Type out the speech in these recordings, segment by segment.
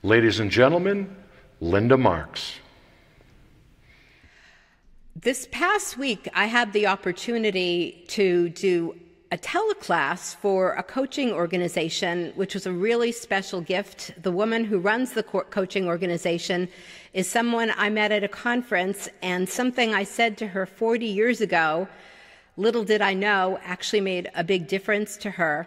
Ladies and gentlemen, Linda Marks. This past week, I had the opportunity to do a teleclass for a coaching organization, which was a really special gift. The woman who runs the coaching organization is someone I met at a conference, and something I said to her 40 years ago, little did I know, actually made a big difference to her.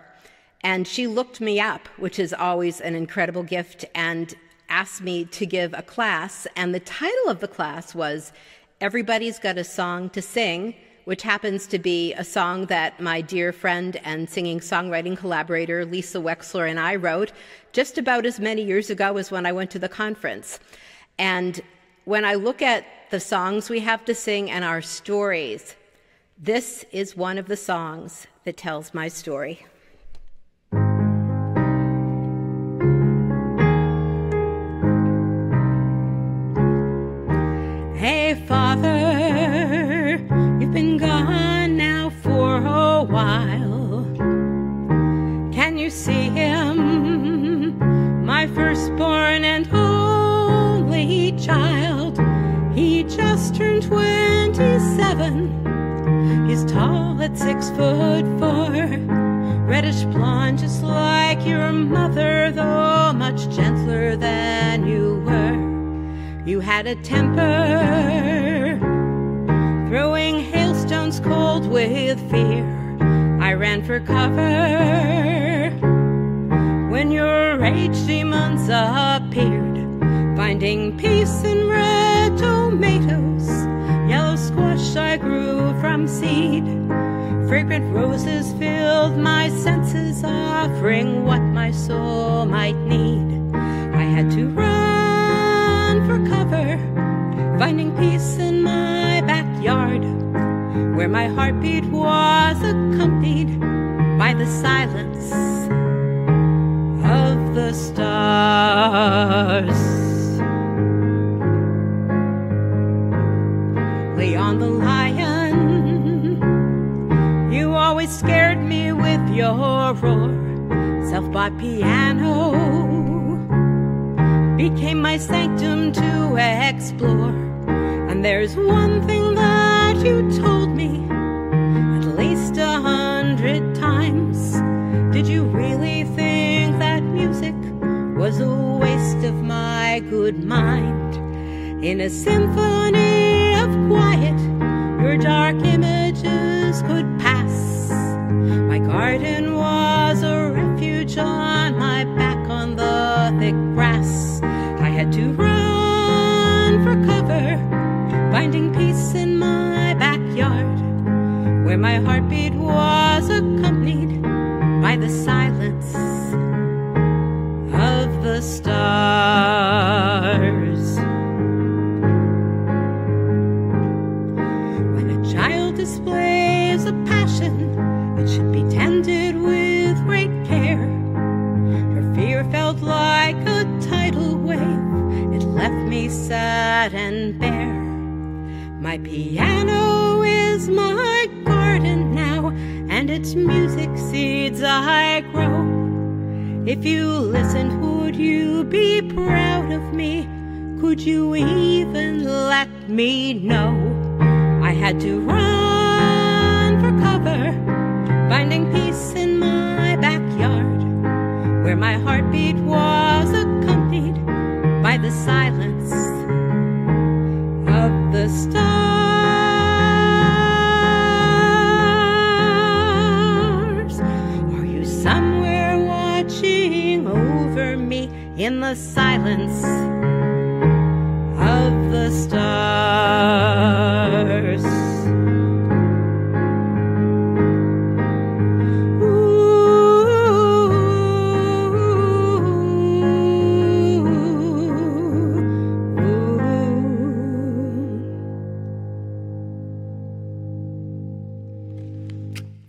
And she looked me up, which is always an incredible gift, and asked me to give a class. And the title of the class was Everybody's Got a Song to Sing, which happens to be a song that my dear friend and singing-songwriting collaborator Lisa Wexler and I wrote just about as many years ago as when I went to the conference. And when I look at the songs we have to sing and our stories, this is one of the songs that tells my story. Hey, Father, you've been gone now for a while. Can you see him, my firstborn and only child? He just turned 27. He's tall at 6'4", reddish blonde, just like your mother, though much gentler than you were. You had a temper, throwing hailstones cold with fear. I ran for cover when your rage demons appeared, finding peace in red tomatoes, yellow squash I grew from seed. Fragrant roses filled my senses, offering what my soul might need. I had to run for cover, finding peace in my backyard, where my heartbeat was accompanied by the silence of the stars. Leon the lion, you always scared me with your roar. Self-bought piano became my sanctum to explore. And there's one thing that you told me at least 100 times. Did you really think that music was a waste of my good mind? In a symphony of quiet, your dark images could pass. My garden was a refuge on my back on the thick grass. I had to run for cover, finding peace in my backyard, where my heartbeat was accompanied by the silence of the stars. When a child displays a passion, it should be tended with great care. Her fear felt like a tidal wave, it left me sad and bare. My piano is my garden now, and its music seeds I grow. If you listened, would you be proud of me? Could you even let me know? I had to run for cover, finding peace in my backyard, where my heartbeat was accompanied by the silence of the stars. Are you somewhere watching over me in the silence of the stars?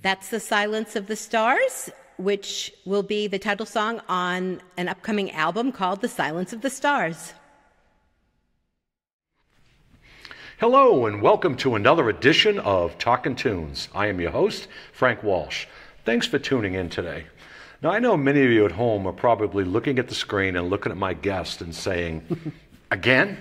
That's The Silence of the Stars, which will be the title song on an upcoming album called The Silence of the Stars. Hello and welcome to another edition of Talkin' Tunes. I am your host, Frank Walsh. Thanks for tuning in today. Now, I know many of you at home are probably looking at the screen and looking at my guest and saying, again?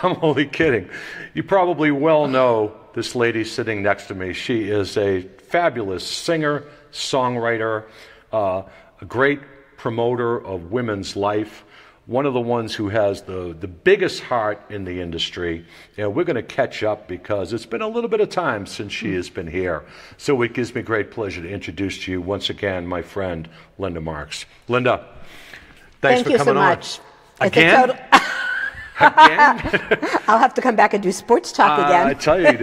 I'm only kidding. You probably well know this lady sitting next to me. She is a fabulous singer, songwriter, a great promoter of women's life, one of the ones who has the biggest heart in the industry. And we're going to catch up because it's been a little bit of time since she has been here. So it gives me great pleasure to introduce to you once again my friend, Linda Marks. Linda, thanks for coming on. Thank you so much. Again? Again? I'll have to come back and do sports talk again. I tell you,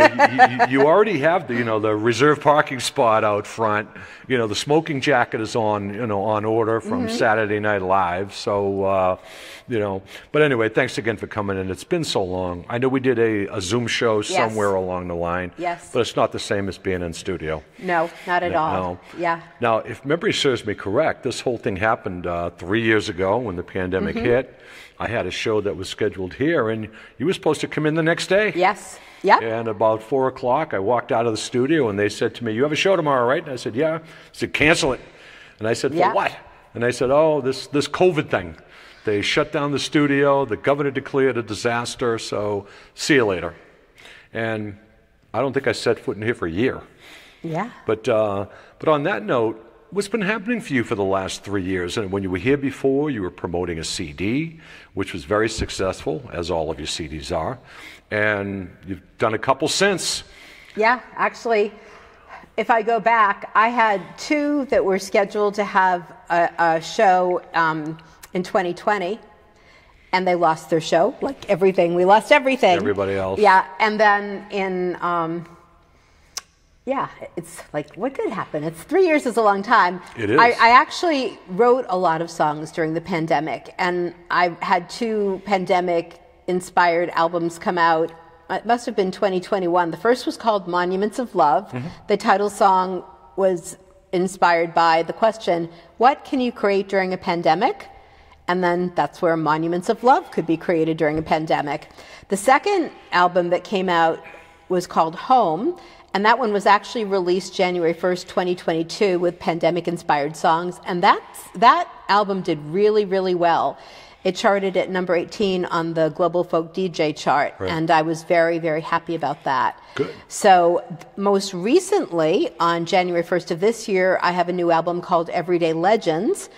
you already have the reserved parking spot out front. The smoking jacket is on order from Saturday Night Live. So, but anyway, thanks again for coming in. It's been so long. I know we did a Zoom show somewhere along the line. Yes. But it's not the same as being in studio. No, not at all. No. Yeah. Now, if memory serves me correct, this whole thing happened 3 years ago when the pandemic hit. I had a show that was scheduled here, and you were supposed to come in the next day. Yes. Yep. And about 4 o'clock, I walked out of the studio, and they said to me, "You have a show tomorrow, right?" And I said, "Yeah." I said, "Cancel it." And I said, "For what?" And they said, "Oh, this COVID thing. They shut down the studio. The governor declared a disaster, so see you later." And I don't think I set foot in here for a year. Yeah. But on that note, what's been happening for you for the last 3 years? And when you were here before, you were promoting a CD, which was very successful, as all of your CDs are. And you've done a couple since. Yeah, actually, if I go back, I had 2 that were scheduled to have a show in 2020. And they lost their show, like everything. We lost everything. Everybody else. Yeah, and then in... yeah, it's like, what could happen? It's 3 years is a long time. It is. I actually wrote a lot of songs during the pandemic, and I had 2 pandemic-inspired albums come out. It must have been 2021. The first was called Monuments of Love. The title song was inspired by the question, what can you create during a pandemic? And then that's where Monuments of Love could be created during a pandemic. The second album that came out was called Home, and that one was actually released January 1st, 2022 with pandemic-inspired songs. And that album did really, really well. It charted at number 18 on the Global Folk DJ chart. Right. And I was very, very happy about that. Good. So most recently, on January 1st of this year, I have a new album called Everyday Legends.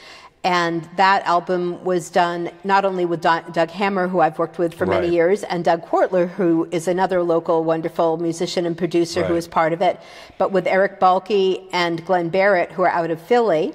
And that album was done not only with Doug Hammer, who I've worked with for many years, and Doug Quartler, who is another local wonderful musician and producer who is part of it, but with Eric Balke and Glenn Barrett, who are out of Philly.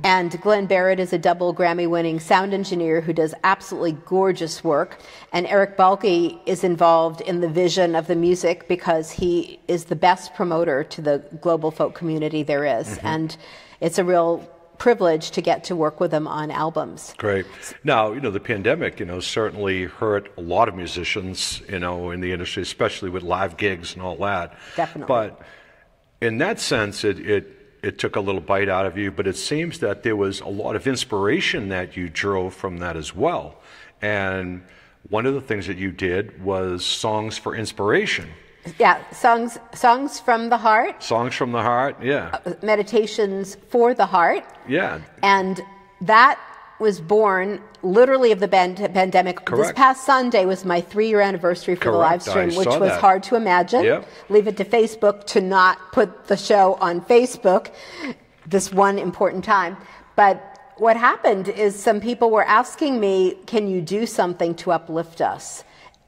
And Glenn Barrett is a double Grammy-winning sound engineer who does absolutely gorgeous work. And Eric Balke is involved in the vision of the music because he is the best promoter to the global folk community there is. And it's a real privilege to get to work with them on albums. Great. Now, the pandemic, certainly hurt a lot of musicians, in the industry, especially with live gigs and all that. Definitely. But in that sense, it took a little bite out of you, but it seems that there was a lot of inspiration that you drove from that as well. And one of the things that you did was songs for inspiration. Yeah, songs from the heart. Songs from the heart, yeah. Meditations for the heart. Yeah. And that was born literally of the pandemic. Correct. This past Sunday was my 3-year anniversary for the live stream, which was hard to imagine. Yep. Leave it to Facebook to not put the show on Facebook this one important time. But what happened is some people were asking me, can you do something to uplift us?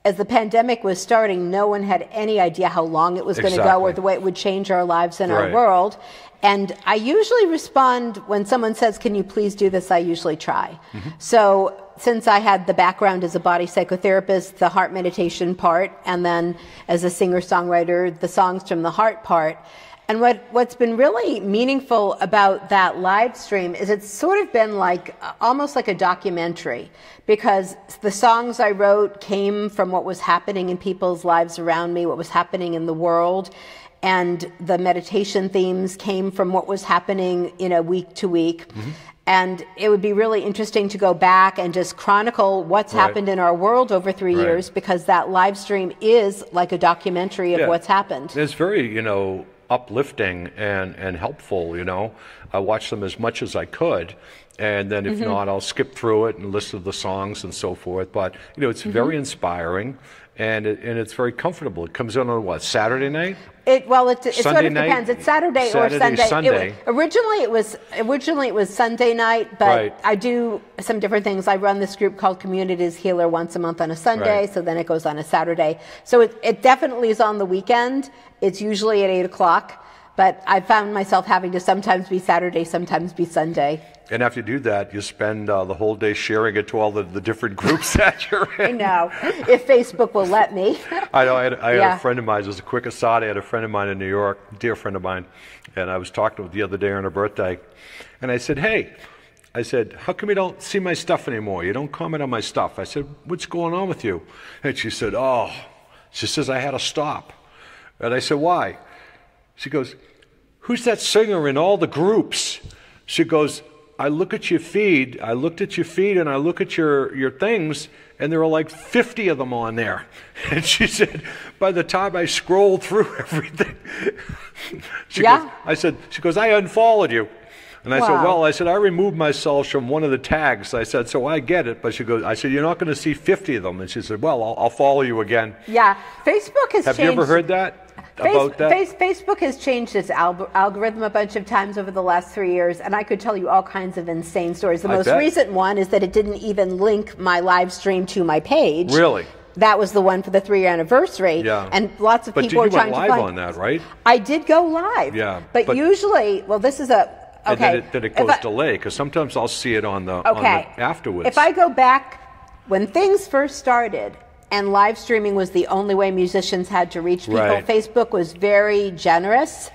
As the pandemic was starting, no one had any idea how long it was going to go or the way it would change our lives and our world. And I usually respond when someone says, can you please do this? I usually try. So since I had the background as a body psychotherapist, the heart meditation part, and then as a singer-songwriter, the songs from the heart part. And what's been really meaningful about that live stream is it's sort of been like almost like a documentary, because the songs I wrote came from what was happening in people's lives around me, what was happening in the world, and the meditation themes came from what was happening, week to week. And it would be really interesting to go back and just chronicle what's happened in our world over 3 years, because that live stream is like a documentary of what's happened. It's very, uplifting and helpful, you know. I watched them as much as I could. And then if not, I'll skip through it and listen to the songs and so forth. But, you know, it's very inspiring, and it's very comfortable. It comes in on what, Saturday night? It sort of depends. It's Saturday or Sunday. Originally it was Sunday night, but Right. I do some different things. I run this group called Communities Healer once a month on a Sunday, Right. so then it goes on a Saturday. So it definitely is on the weekend. It's usually at 8 o'clock, but I found myself having to sometimes be Saturday, sometimes be Sunday. And after you do that, you spend the whole day sharing it to all the different groups that you're in. I know, if Facebook will let me. I know. I had Yeah. a friend of mine, just a quick aside, I had a friend of mine in New York, a dear friend of mine, and I was talking to her the other day on her birthday, and I said, hey, how come you don't see my stuff anymore? You don't comment on my stuff. I said, what's going on with you? And she said, she says, I had to stop. And I said, why? She goes, who's that singer in all the groups? She goes, I looked at your feed and I look at your things, and there are like 50 of them on there. And she said, by the time I scrolled through everything, she goes, I unfollowed you. And I said, I removed myself from one of the tags. I said, so I get it. But I said, you're not going to see 50 of them. And she said, well, I'll follow you again. Yeah, Facebook has changed. Have you ever heard that? About that? Facebook has changed its algorithm a bunch of times over the last 3 years, and I could tell you all kinds of insane stories. The most recent one is that it didn't even link my live stream to my page. Really? That was the one for the 3-year anniversary. Yeah. And lots of people are trying to find. But you went live on that, right? I did go live. Yeah. But usually, well, this is a okay. And then it goes delay, because sometimes I'll see it on the afterwards. If I go back when things first started, and live streaming was the only way musicians had to reach people. Right. Facebook was very generous,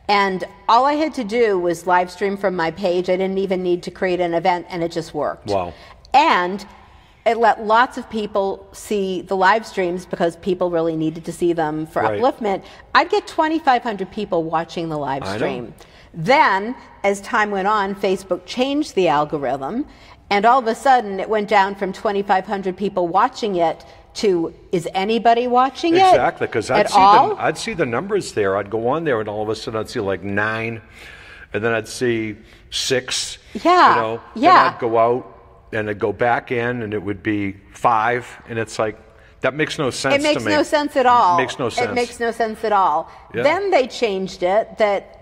and all I had to do was live stream from my page. I didn't even need to create an event, and it just worked. Wow. And it let lots of people see the live streams because people really needed to see them for upliftment. I'd get 2,500 people watching the live stream. Then, as time went on, Facebook changed the algorithm, and all of a sudden it went down from 2,500 people watching it to, is anybody watching it? Exactly, because I'd see the numbers there. I'd go on there, and all of a sudden I'd see like 9, and then I'd see 6. Yeah, you know, and I'd go out, and I'd go back in, and it would be 5, and it's like, that makes no sense to me. It makes no sense at all. It makes no sense. It makes no sense at all. Yeah. Then they changed it that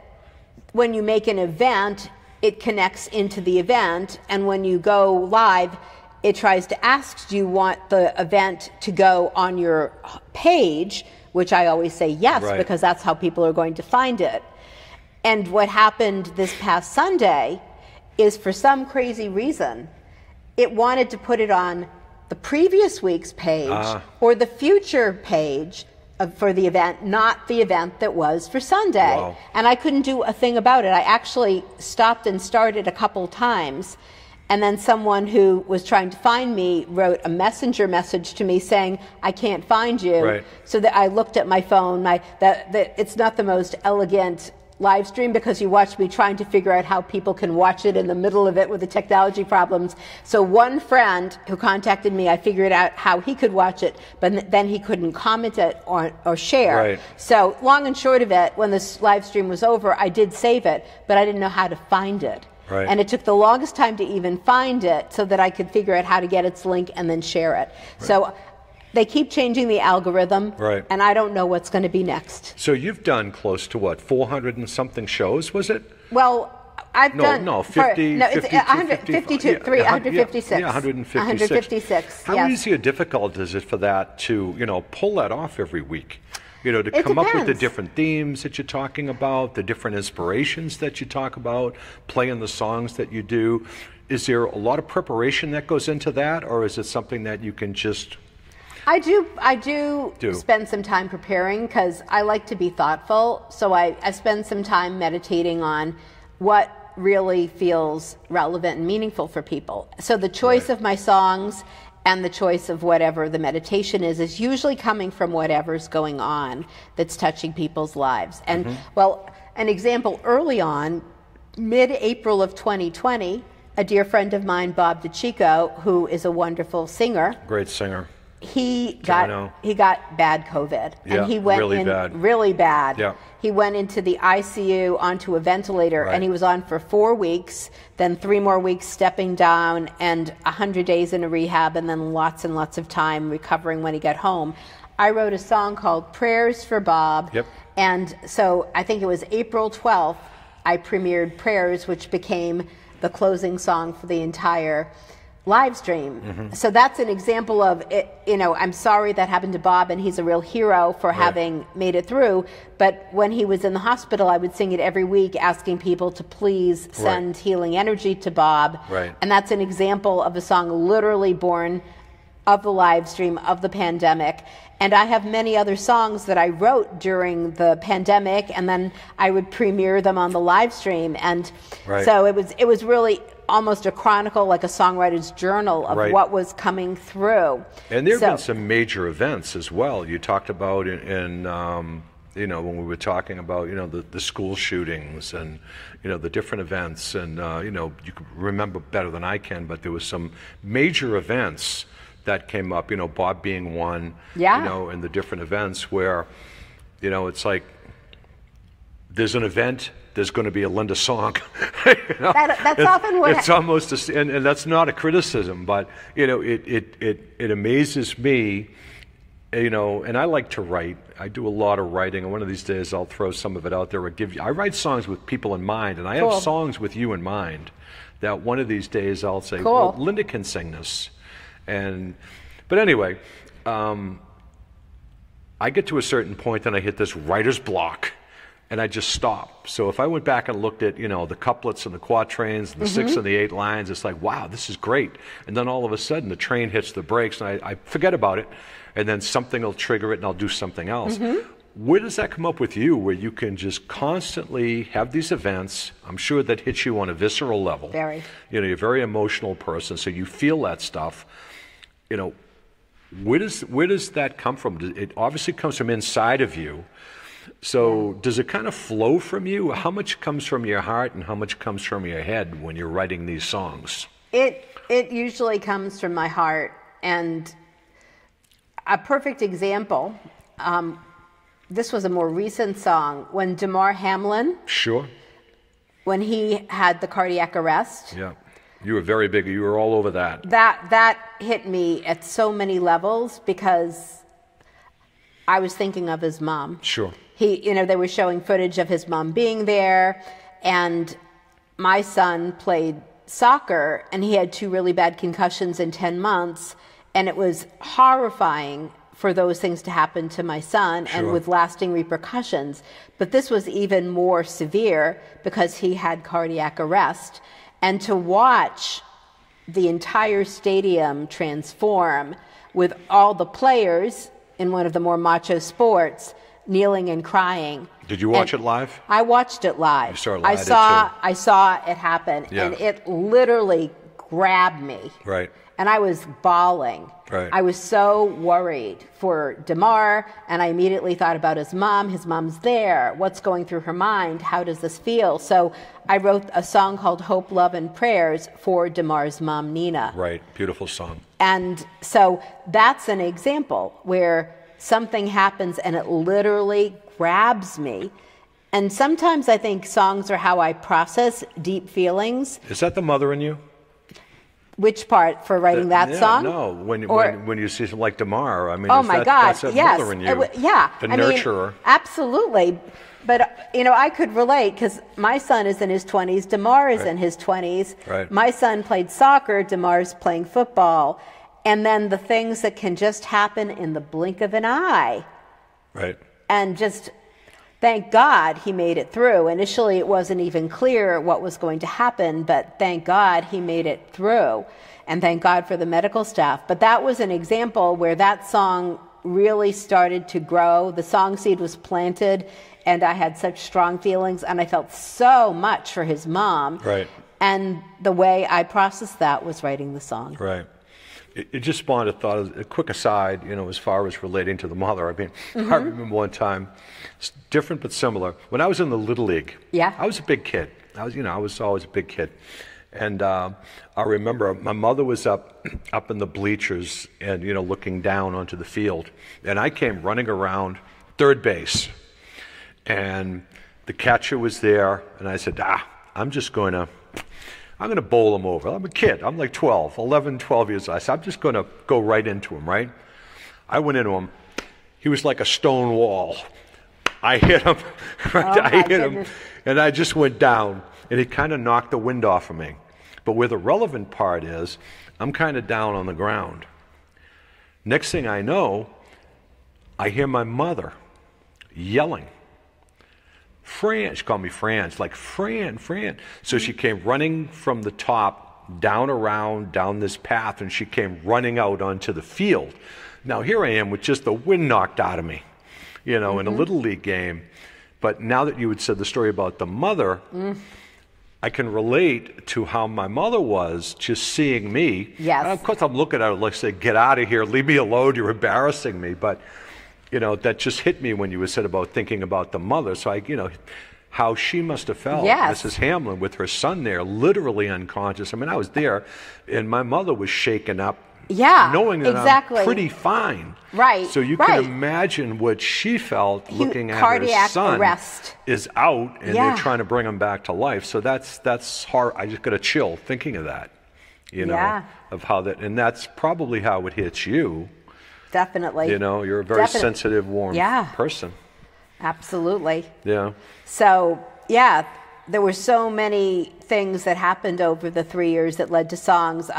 when you make an event, it connects into the event, and when you go live, it tries to ask, do you want the event to go on your page, which I always say yes, because that's how people are going to find it. And what happened this past Sunday is, for some crazy reason, it wanted to put it on the previous week's page or the future page for the event, not the event that was for Sunday. Wow. And I couldn't do a thing about it. I actually stopped and started a couple times, and then someone who was trying to find me wrote a messenger message to me saying, I can't find you. Right. So that I looked at my phone. It's not the most elegant live stream, because you watch me trying to figure out how people can watch it in the middle of it with the technology problems. So one friend who contacted me, I figured out how he could watch it, but then he couldn't comment it or share. Right. So long and short of it, when this live stream was over, I did save it, but I didn't know how to find it. Right. And it took the longest time to even find it so that I could figure out how to get its link and then share it. Right. So they keep changing the algorithm, and I don't know what's going to be next. So you've done close to what, 400 and something shows, was it? Well, I've done... No, 50, no, it's 152, 156. Yeah, 156. 156, How easy or difficult is it for that to, pull that off every week? To come up with the different themes that you're talking about, the different inspirations that you talk about, playing the songs that you do. Is there a lot of preparation that goes into that, or is it something that you can just... I do spend some time preparing, because I like to be thoughtful. So I spend some time meditating on what really feels relevant and meaningful for people. So the choice of my songs and the choice of whatever the meditation is usually coming from whatever's going on that's touching people's lives. And well, an example early on, mid-April of 2020, a dear friend of mine, Bob DeChico, who is a wonderful singer. Great singer. he know. got bad COVID, Yeah, and he went really in bad. really bad. Yeah. He went into the ICU onto a ventilator, Right. and he was on for 4 weeks, then 3 more weeks stepping down, and 100 days in a rehab, and then lots and lots of time recovering when he got home. I wrote a song called Prayers for Bob. Yep. And so I think it was April 12th, I premiered Prayers, which became the closing song for the entire live stream. Mm-hmm. So that's an example of it. You know, I'm sorry that happened to Bob, and he's a real hero for having made it through. But when he was in the hospital, I would sing it every week, asking people to please send healing energy to Bob. Right. And that's an example of a song literally born of the live stream, of the pandemic. And I have many other songs that I wrote during the pandemic, and then I would premiere them on the live stream. And so it was really almost a chronicle, like a songwriter's journal of what was coming through. And there have been some major events as well. You talked about in you know, when we were talking about, you know, the school shootings and, you know, the different events. And, you know, you can remember better than I can, but there was some major events that came up, you know, Bob being one, you know, and the different events where, you know, it's like there's an event, there's going to be a Linda song. You know? That's often what it's almost, and that's not a criticism, but, you know, it amazes me, you know, and I like to write. I do a lot of writing, and one of these days I'll throw some of it out there or give you. I write songs with people in mind, and I have songs with you in mind that one of these days I'll say, well, Linda can sing this. But anyway, I get to a certain point and I hit this writer's block and I just stop. So if I went back and looked at, you know, the couplets and the quatrains and the 6 and the 8 lines, it's like, wow, this is great. And then all of a sudden the train hits the brakes and I forget about it, and then something will trigger it and I'll do something else. Where does that come up with you, where you can just constantly have these events? I'm sure that hits you on a visceral level. Very. You know, you're a very emotional person, so you feel that stuff. You know, where does that come from? It obviously comes from inside of you. So does it kind of flow from you? How much comes from your heart and how much comes from your head when you're writing these songs? It usually comes from my heart. And a perfect example, this was a more recent song, when Damar Hamlin, when he had the cardiac arrest. Yeah. You were very big. You were all over that. That hit me at so many levels because I was thinking of his mom. You know, they were showing footage of his mom being there, and my son played soccer, and he had 2 really bad concussions in 10 months, and it was horrifying for those things to happen to my son and with lasting repercussions. But this was even more severe because he had cardiac arrest. And to watch the entire stadium transform with all the players in one of the more macho sports kneeling and crying. Did you watch it live? I watched it live. You saw it live, I saw it happen, and it literally grabbed me. And I was bawling. I was so worried for Damar, and I immediately thought about his mom. His mom's there. What's going through her mind? How does this feel? So I wrote a song called Hope, Love, and Prayers for Damar's mom, Nina. Beautiful song. And so that's an example where something happens and it literally grabs me. And sometimes I think songs are how I process deep feelings. Is that the mother in you? Which part for writing that song? No, when you see something like Damar, I mean, oh my God, that's mother in you. The nurturer. Mean, absolutely. But, you know, I could relate because my son is in his 20s, Damar is in his 20s. My son played soccer, Damar's playing football. And then the things that can just happen in the blink of an eye. And just, thank God he made it through. Initially, it wasn't even clear what was going to happen, but thank God he made it through. And thank God for the medical staff. But that was an example where that song really started to grow. The song seed was planted, and I had such strong feelings, and I felt so much for his mom. And the way I processed that was writing the song. It just spawned a thought, a quick aside, you know, as far as relating to the mother. I mean, I remember one time, it's different but similar. When I was in the Little League, I was a big kid. I was always a big kid. And I remember my mother was up in the bleachers and, you know, looking down onto the field. And I came running around third base. And the catcher was there. And I said, I'm going to bowl him over. I'm a kid. I'm like 12 years old. I said, I'm just going to go right into him, right? I went into him. He was like a stone wall. I hit him. Right? I hit him. And I just went down. And it kind of knocked the wind off of me. But where the relevant part is, I'm kind of down on the ground. Next thing I know, I hear my mother yelling. Fran, she called me Fran. She's like, Fran. So she came running from the top, down this path, and she came running out onto the field. Now here I am with just the wind knocked out of me, you know, in a Little League game. But now that you had said the story about the mother, I can relate to how my mother was just seeing me. Yes. And of course, I'm looking at her like, say, get out of here, leave me alone, you're embarrassing me. But, you know, that just hit me when you said about thinking about the mother. So, how she must have felt, yes. Mrs. Hamlin, with her son there, literally unconscious. I mean, I was there, and my mother was shaken up. Yeah, knowing that exactly. I'm pretty fine. Right. So you can imagine what she felt looking at her son arrest. Is out and they're trying to bring him back to life. So that's hard. I just got a chill thinking of that, of how that, and that's probably how it hits you. Definitely. You know, you're a very sensitive, warm person. Absolutely. Yeah. So, there were so many things that happened over the 3 years that led to songs.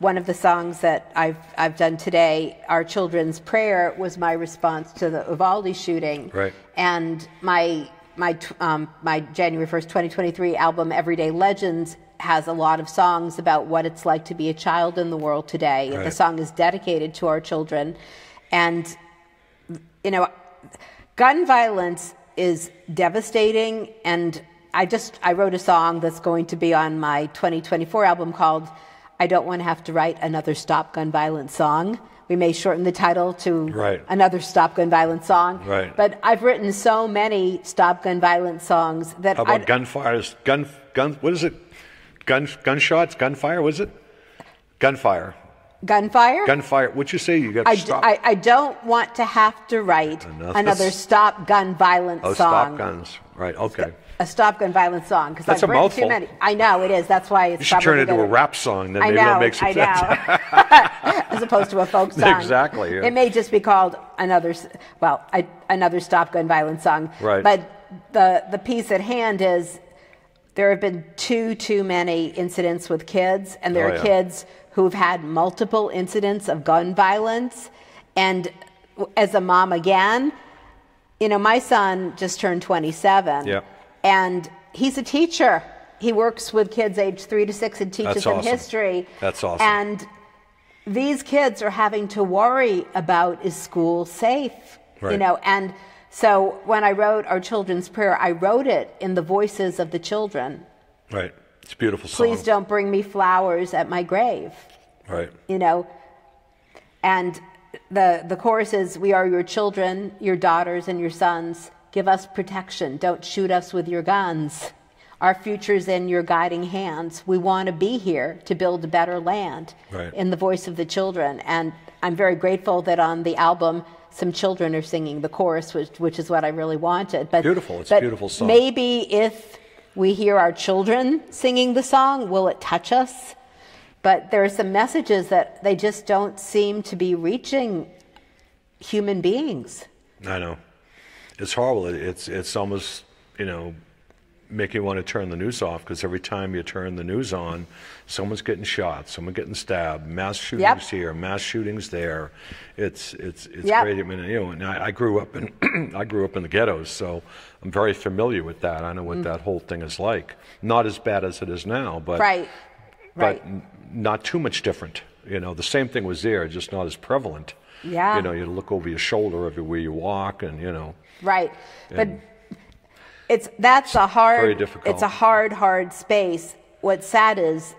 One of the songs that I've done today, Our Children's Prayer, was my response to the Uvalde shooting. Right. And my January 1st, 2023 album, Everyday Legends, has a lot of songs about what it's like to be a child in the world today. Right. The song is dedicated to our children. And, you know, gun violence is devastating. And I wrote a song that's going to be on my 2024 album called I Don't Want to Have to Write Another Stop Gun Violence Song. We may shorten the title to Another Stop Gun Violence Song. Right. But I've written so many Stop Gun Violence songs that How about gunfires? What is it? Gunshots? Gunfire? Was it? Gunfire. Gunfire? Gunfire. What'd you say? You got stopped? I don't want to have to write another Stop Gun Violence song. Stop guns. Right, okay. A Stop Gun Violence song. Because That's I've written mouthful. too many. I know, it is. That's why it's you should turn it into a rap song. Then maybe it'll make some sense. As opposed to a folk song. Exactly. Yeah. It may just be called another Stop Gun Violence song. Right. But the piece at hand is there have been too many incidents with kids, and there are kids who've had multiple incidents of gun violence. And as a mom again, you know, my son just turned 27. Yeah. And he's a teacher. He works with kids aged 3 to 6 and teaches them history. That's awesome. And these kids are having to worry about, is school safe? Right. You know, and so when I wrote Our Children's Prayer, I wrote it in the voices of the children. Right. It's a beautiful song. Please don't bring me flowers at my grave. Right. You know, and the chorus is, we are your children, your daughters and your sons. Give us protection. Don't shoot us with your guns. Our future's in your guiding hands. We want to be here to build a better land. Right. In the voice of the children. And I'm very grateful that on the album, some children are singing the chorus, which is what I really wanted. But, beautiful. It's a beautiful song. Maybe if we hear our children singing the song, will it touch us? But there are some messages that they just don't seem to be reaching human beings. I know. It's horrible. It's almost, you know, make you want to turn the news off, because every time you turn the news on, someone's getting shot, someone getting stabbed, mass shootings here, mass shootings there. It's great. I mean, you know, and I grew up in the ghettos, so I'm very familiar with that. I know what that whole thing is like. Not as bad as it is now, but but not too much different. You know, the same thing was there, just not as prevalent. Yeah. You know, you look over your shoulder everywhere you walk, and you know. Right, but that's a hard. Very difficult. It's a hard space. What's sad is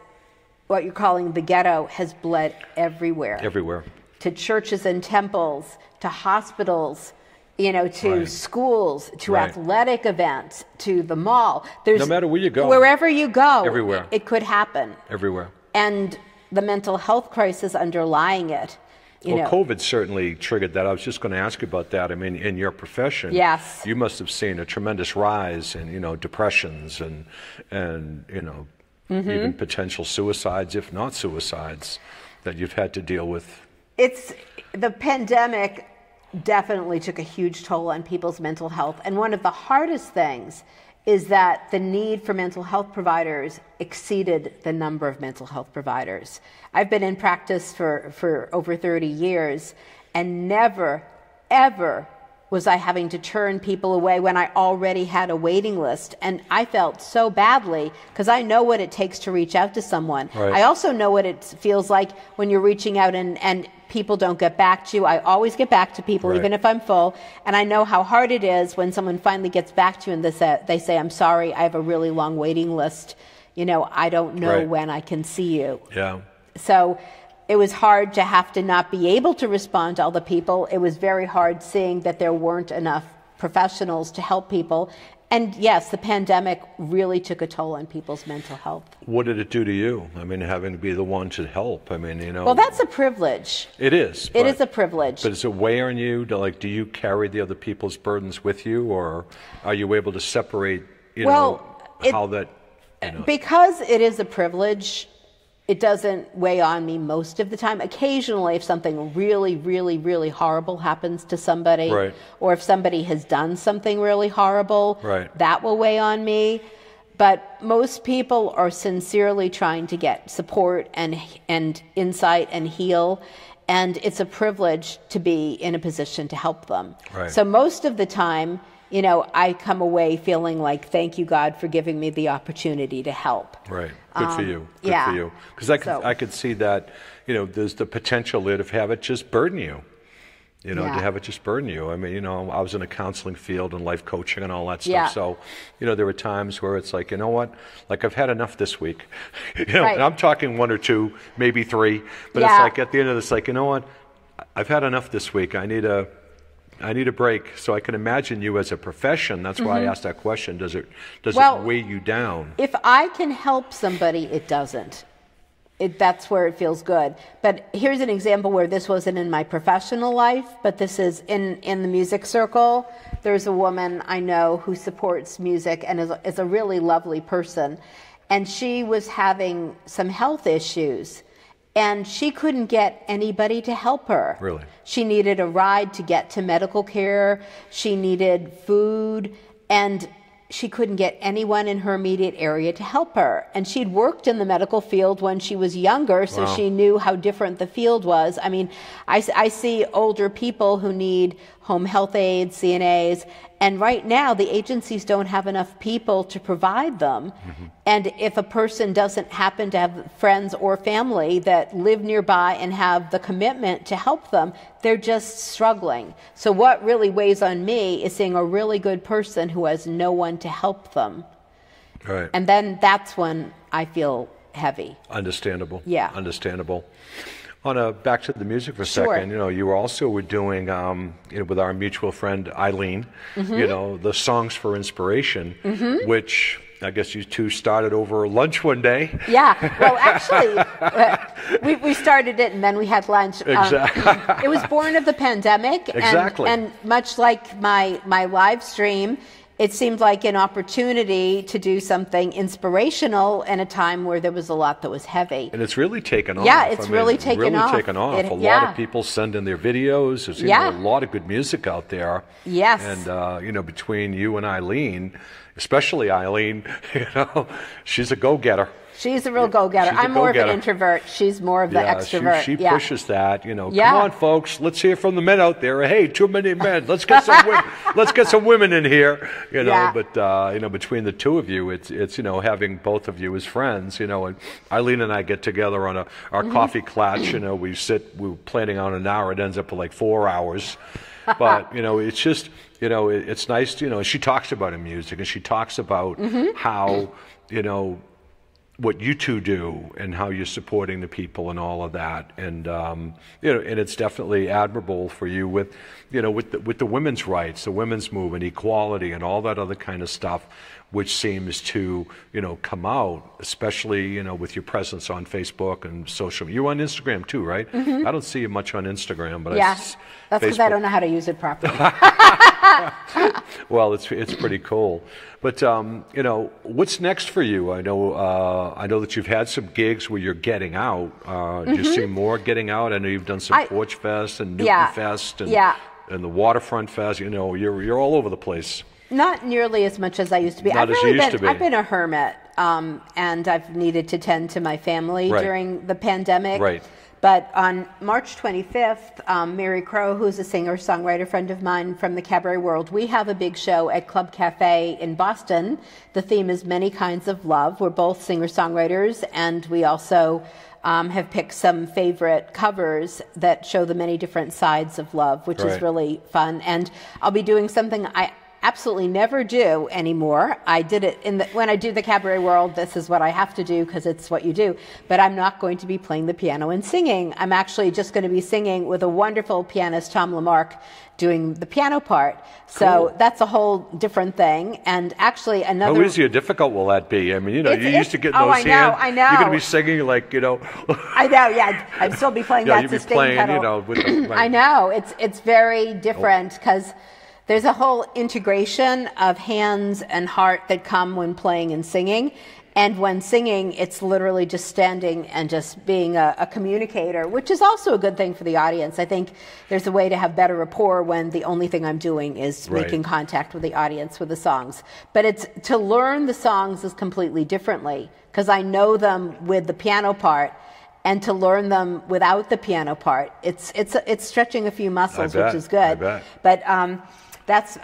what you're calling the ghetto has bled everywhere. Everywhere. To churches and temples, to hospitals, to schools, to Right. athletic events, to the mall. There's, No matter where you go. wherever you go, Everywhere. it could happen. Everywhere. And the mental health crisis underlying it. Well, COVID certainly triggered that. I was just going to ask you about that. I mean, in your profession, Yes. you must have seen a tremendous rise in, depressions and even potential suicides, if not suicides, that you've had to deal with. The pandemic definitely took a huge toll on people's mental health. And one of the hardest things is that the need for mental health providers exceeded the number of mental health providers. I've been in practice for over 30 years, and never, ever was I having to turn people away when I already had a waiting list. And I felt so badly because I know what it takes to reach out to someone. Right. I also know what it feels like when you're reaching out and people don't get back to you. I always get back to people, Right. even if I'm full. And I know how hard it is when someone finally gets back to you and they say, I'm sorry, I have a really long waiting list. I don't know Right. when I can see you. Yeah. So it was hard to have to not be able to respond to all the people. It was very hard seeing that there weren't enough professionals to help people. And yes, the pandemic really took a toll on people's mental health. What did it do to you? I mean, having to be the one to help. I mean, Well, that's a privilege. It is. It is a privilege. But is it weigh on you? Do you carry the other people's burdens with you, or are you able to separate? How that. Because it is a privilege, it doesn't weigh on me most of the time. Occasionally, if something really, really, really horrible happens to somebody, Right. or if somebody has done something really horrible, Right. that will weigh on me. But most people are sincerely trying to get support and insight and heal. And it's a privilege to be in a position to help them. Right. So most of the time, I come away feeling like, thank you, God, for giving me the opportunity to help. Right. Good for you. Good yeah. for you. Because I could see that, there's the potential there to have it just burden you. To have it just burden you. I mean, I was in a counseling field and life coaching and all that stuff. Yeah. So, there were times where it's like, what? Like, I've had enough this week. Right. And I'm talking 1 or 2, maybe 3. But Yeah. it's like at the end of this, like, what? I've had enough this week. I need a break. So I can imagine you as a profession. That's why I asked that question. Does it weigh you down? If I can help somebody, it doesn't. That's where it feels good. But here's an example where this wasn't in my professional life, but this is in the music circle. There's a woman I know who supports music and is a really lovely person. And she was having some health issues. And she couldn't get anybody to help her. Really? She needed a ride to get to medical care. She needed food. And she couldn't get anyone in her immediate area to help her. And she'd worked in the medical field when she was younger, so Wow. she knew how different the field was. I mean, I see older people who need home health aides, CNAs, and right now the agencies don't have enough people to provide them. Mm-hmm. And if a person doesn't happen to have friends or family that live nearby and have the commitment to help them, they're just struggling. So what really weighs on me is seeing a really good person who has no one to help them. Right. And then that's when I feel heavy. Understandable. Yeah. Understandable. Back to the music for a Sure. second. You were doing, with our mutual friend Eileen, the Songs for Inspiration, which I guess you two started over lunch one day. Yeah. Well, actually, we started it and then we had lunch. Exactly. It was born of the pandemic. Exactly. And much like my live stream, it seemed like an opportunity to do something inspirational in a time where there was a lot that was heavy. And it's really taken off. Yeah, it's really taken off. A lot yeah. of people send in their videos. There's Yeah. a lot of good music out there. Yes. And, between you and Eileen, especially Eileen, she's a go-getter. She's a real go-getter. She's a I'm more of go-getter. an introvert. She's more of the extrovert. She pushes that. Yeah. Come on, folks. Let's hear from the men out there. Hey, too many men. Let's get some women. Let's get some women in here. Yeah. But between the two of you, it's having both of you as friends. And Eileen and I get together on our coffee clutch. We we're planning on an hour. It ends up like 4 hours. But it's just it's nice. She talks about her music and she talks about how what you two do and how you're supporting the people and all of that, and and it's definitely admirable for you with with the women's rights, the women's movement, equality, and all that other kind of stuff, which seems to come out, especially with your presence on Facebook and social. You're on Instagram too, right? I don't see you much on Instagram, but that's because I don't know how to use it properly. Well, it's pretty cool. But what's next for you? I know that you've had some gigs where you're getting out. Do you see more getting out? I know you've done some Porch Fest and Newton Fest and the Waterfront Fest. You're all over the place. Not nearly as much as I used to be. Not as you used to be. I've been a hermit, and I've needed to tend to my family during the pandemic. Right. But on March 25th, Mary Crow, who's a singer-songwriter friend of mine from the cabaret world, we have a big show at Club Cafe in Boston. The theme is Many Kinds of Love. We're both singer-songwriters, and we also have picked some favorite covers that show the many different sides of love, which is really fun. And I'll be doing something I absolutely never do anymore. I did it when I do the cabaret world. This is what I have to do because it's what you do. But I'm not going to be playing the piano and singing. I'm actually just going to be singing with a wonderful pianist, Tom Lamarck, doing the piano part. So that's a whole different thing. And actually another... How easy or difficult will that be? I mean, you used to get in those hands. I know. You're going to be singing like, I know, yeah. I'd still be playing that sustain pedal. With the, I know. It's very different because there's a whole integration of hands and heart that come when playing and singing. And when singing, it's literally just standing and just being a communicator, which is also a good thing for the audience. I think there's a way to have better rapport when the only thing I'm doing is making contact with the audience with the songs. But to learn the songs is completely differently because I know them with the piano part. And to learn them without the piano part, it's stretching a few muscles, which is good. I bet. But that's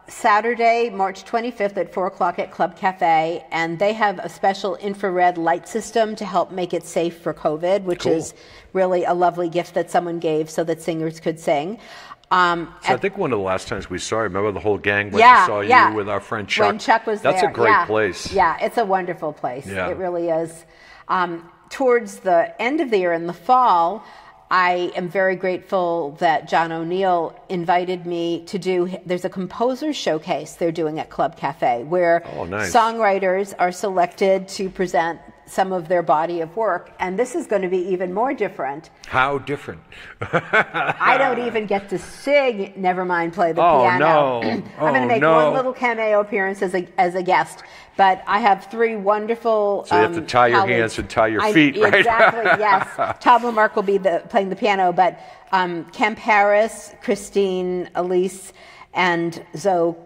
Saturday, March 25th at 4 o'clock at Club Cafe, and they have a special infrared light system to help make it safe for COVID, which is really a lovely gift that someone gave so that singers could sing. So I think one of the last times we saw you, remember the whole gang went and saw you with our friend Chuck? When Chuck was there. That's a great place. Yeah, it's a wonderful place. Yeah. It really is. Towards the end of the year in the fall, I am very grateful that John O'Neill invited me to there's a composer showcase they're doing at Club Cafe where songwriters are selected to present some of their body of work, and this is going to be even more different. How different? I don't even get to sing, never mind play the piano. No. I'm going to make one little cameo appearance as a guest, but I have three wonderful So you have to tie your hands and tie your feet, right? Exactly, yes. Tom Lamarck will be playing the piano, but Camp Harris, Christine, Elise, and Zoe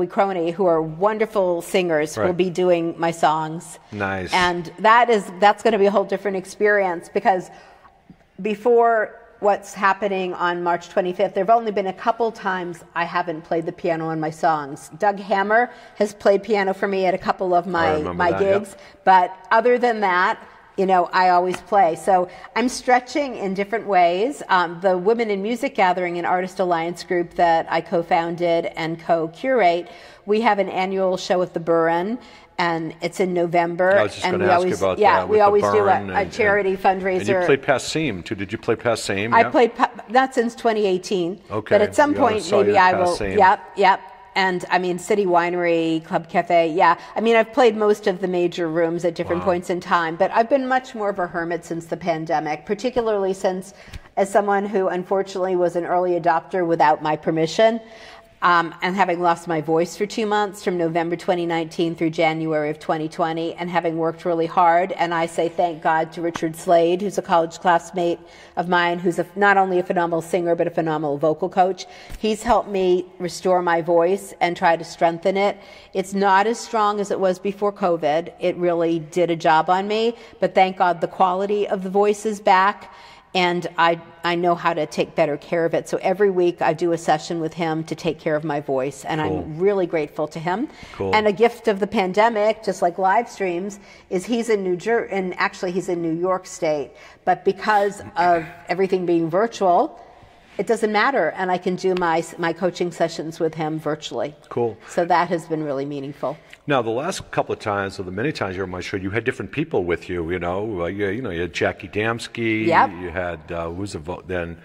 Croney, who are wonderful singers, will be doing my songs. Nice. And that's going to be a whole different experience because before what's happening on March 25th, there have only been a couple times I haven't played the piano on my songs. Doug Hammer has played piano for me at a couple of my gigs, but other than that, I always play. So I'm stretching in different ways. The Women in Music Gathering and Artist Alliance group that I co-founded and co-curate, we have an annual show at the Burren, and it's in November. I was just going to ask you about that. We always do a charity fundraiser. And you played Passim, too. Did you play Passim? I played not since 2018. Okay. But at some point, maybe I will. Yep. And I mean, City Winery, Club Cafe, I mean, I've played most of the major rooms at different points in time, but I've been much more of a hermit since the pandemic, particularly since, as someone who unfortunately was an early adopter without my permission, and having lost my voice for 2 months from November 2019 through January of 2020, and having worked really hard. And I say thank God to Richard Slade, who's a college classmate of mine, who's not only a phenomenal singer, but a phenomenal vocal coach. He's helped me restore my voice and try to strengthen it. It's not as strong as it was before COVID. It really did a job on me, but thank God the quality of the voice is back. And I know how to take better care of it. So every week I do a session with him to take care of my voice. And I'm really grateful to him. Cool. And a gift of the pandemic, just like live streams, is he's in New Jersey, and actually he's in New York State. But because of everything being virtual, it doesn't matter, and I can do my coaching sessions with him virtually. Cool. So that has been really meaningful. Now, the last couple of times, or the many times you were on my show, you had different people with you. You had Jackie Damsky. Yep. You had then.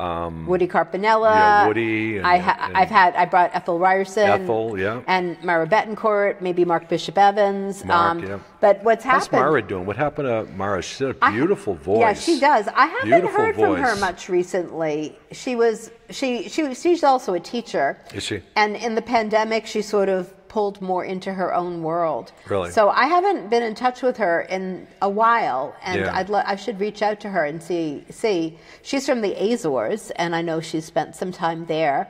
Woody Carpinella. Yeah, Woody. I brought Ethel Ryerson. Ethel, yeah. And Mara Betancourt, maybe Mark Bishop Evans. Mark, yeah. But what's happened? How's Mara doing? What happened to Mara? She's got a beautiful voice. Yeah, she does. I haven't Beautiful heard from her voice. much recently. She's also a teacher. Is she? And in the pandemic, she sort of pulled more into her own world. Really? So I haven't been in touch with her in a while, and Yeah. I should reach out to her and see. She's from the Azores, and I know she's spent some time there.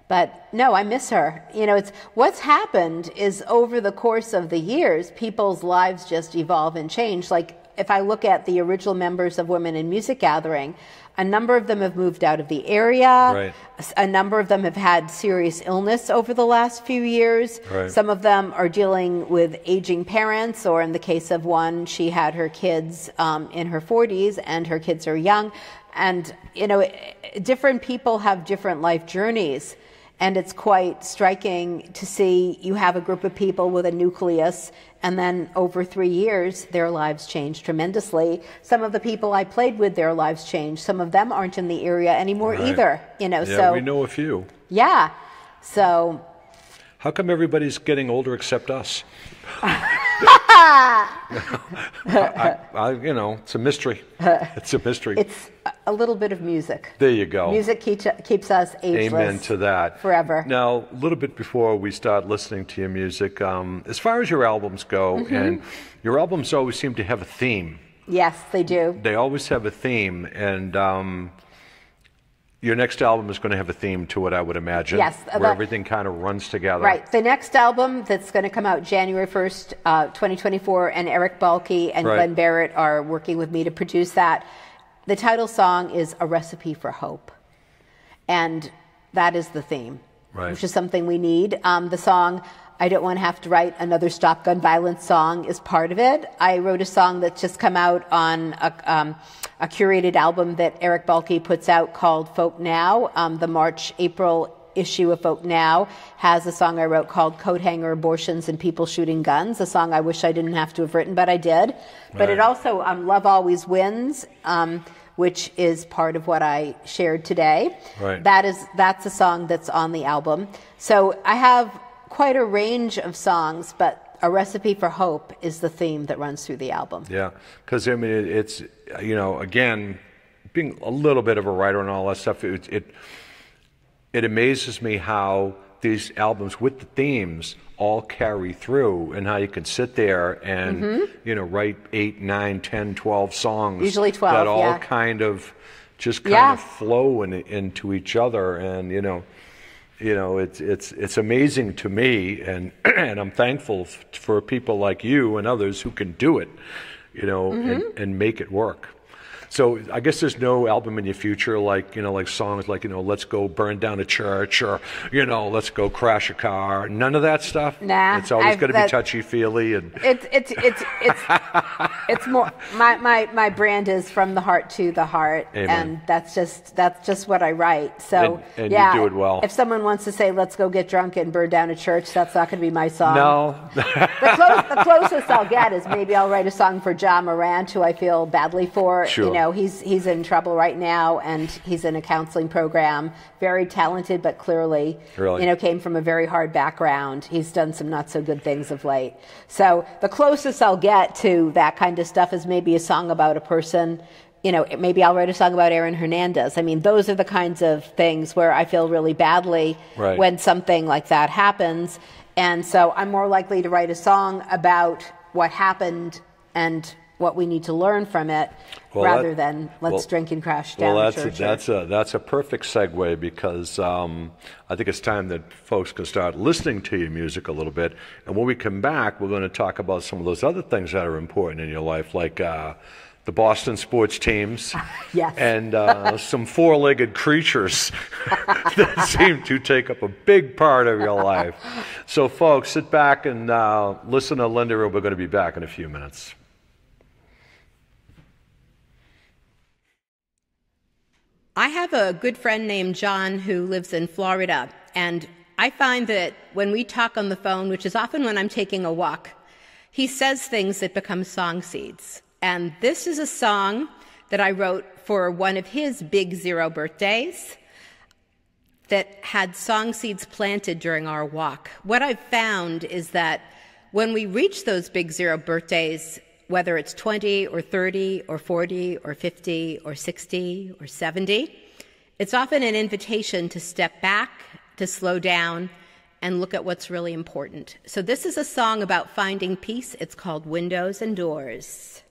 But no, I miss her. It's what's happened is over the course of the years, people's lives just evolve and change. Like if I look at the original members of Women in Music Gathering, a number of them have moved out of the area. Right. A number of them have had serious illness over the last few years. Right. Some of them are dealing with aging parents, or in the case of one, she had her kids in her 40s and her kids are young. And, different people have different life journeys. And it's quite striking to see you have a group of people with a nucleus, and then over 3 years, their lives change tremendously. Some of the people I played with, their lives changed. Some of them aren't in the area anymore either. Yeah, so we know a few. Yeah. So How come everybody's getting older except us? It's a mystery. It's a mystery. it's a little bit of music. There you go. Music keeps us ageless. Amen to that. Forever. Now, a little bit before we start listening to your music, as far as your albums go, and your albums always seem to have a theme. Yes, they do. They always have a theme, and your next album is going to have a theme to it, I would imagine. Yes. Where everything kind of runs together. Right. The next album that's going to come out January 1st, 2024, and Eric Balke and Glenn Barrett are working with me to produce that. The title song is A Recipe for Hope. And that is the theme, which is something we need. The song, I Don't Want to Have to Write Another Stop Gun Violence song, is part of it. I wrote a song that's just come out on a curated album that Eric Balke puts out called Folk Now. The March-April issue of Folk Now has a song I wrote called Coat Hanger Abortions and People Shooting Guns, a song I wish I didn't have to have written, but I did. But it also, Love Always Wins, which is part of what I shared today. Right. That's a song that's on the album. So I have quite a range of songs, but A Recipe for Hope is the theme that runs through the album. Yeah, because I mean, it's, again, being a little bit of a writer and all that stuff, it amazes me how these albums with the themes all carry through, and how you can sit there and, write 8, 9, 10, 12 songs. Usually 12, that all kind of just kind of flow into each other, and, it's amazing to me, and and I'm thankful for people like you and others who can do it, and make it work. So I guess there's no album in your future like songs like Let's Go Burn Down a Church, or Let's Go Crash a Car. None of that stuff. Nah, it's always going to be touchy feely, and it's more my brand is from the heart to the heart. Amen. And that's just what I write. So and you do it well. If someone wants to say let's go get drunk and burn down a church, that's not going to be my song. No. The closest I'll get is maybe I'll write a song for Ja Morant, who I feel badly for. Sure. He's in trouble right now, and he's in a counseling program. Very talented, but clearly, came from a very hard background. He's done some not so good things of late. So the closest I'll get to that kind of stuff is maybe a song about a person. Maybe I'll write a song about Aaron Hernandez. I mean, those are the kinds of things where I feel really badly when something like that happens. And so I'm more likely to write a song about what happened and what we need to learn from it, rather than let's drink and crash down the church. That's a perfect segue, because I think it's time that folks can start listening to your music a little bit. And when we come back, we're going to talk about some of those other things that are important in your life, like the Boston sports teams, and some four-legged creatures that seem to take up a big part of your life. So, folks, sit back and listen to Linda. We're going to be back in a few minutes. I have a good friend named John who lives in Florida, and I find that when we talk on the phone, which is often when I'm taking a walk, he says things that become song seeds. And this is a song that I wrote for one of his big 0 birthdays that had song seeds planted during our walk. What I've found is that when we reach those big 0 birthdays, whether it's 20 or 30 or 40 or 50 or 60 or 70, it's often an invitation to step back, to slow down, and look at what's really important. So this is a song about finding peace. It's called Windows and Doors.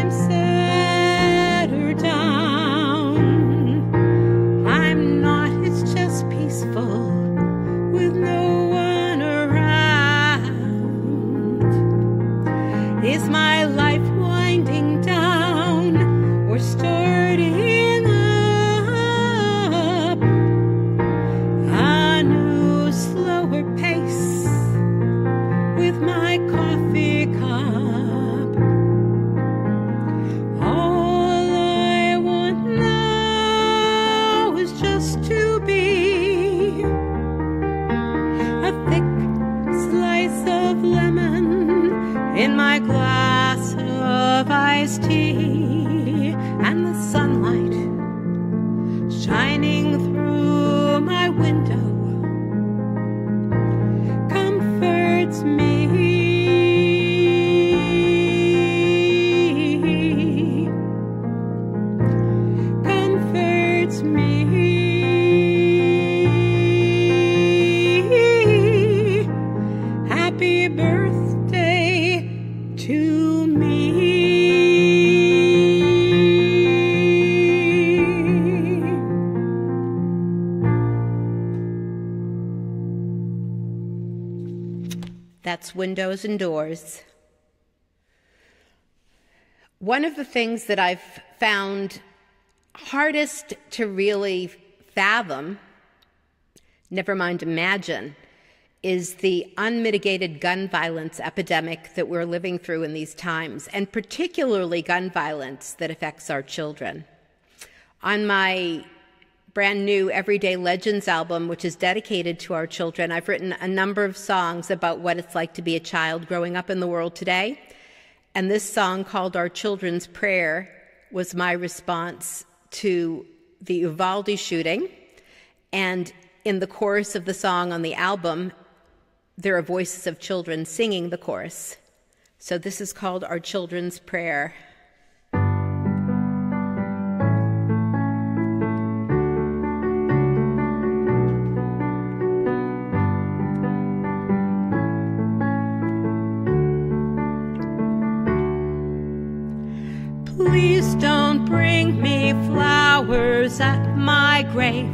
Sad or down, I'm not, it's just iced tea and the sunlight shining through my window comforts me. Comforts me. Happy birthday to me. That's Windows and Doors. One of the things that I've found hardest to really fathom, never mind imagine, is the unmitigated gun violence epidemic that we're living through in these times, and particularly gun violence that affects our children. On my brand new Everyday Legends album, which is dedicated to our children, I've written a number of songs about what it's like to be a child growing up in the world today. And this song, called Our Children's Prayer, was my response to the Uvalde shooting. And in the chorus of the song on the album, there are voices of children singing the chorus. So this is called Our Children's Prayer. Please don't bring me flowers at my grave.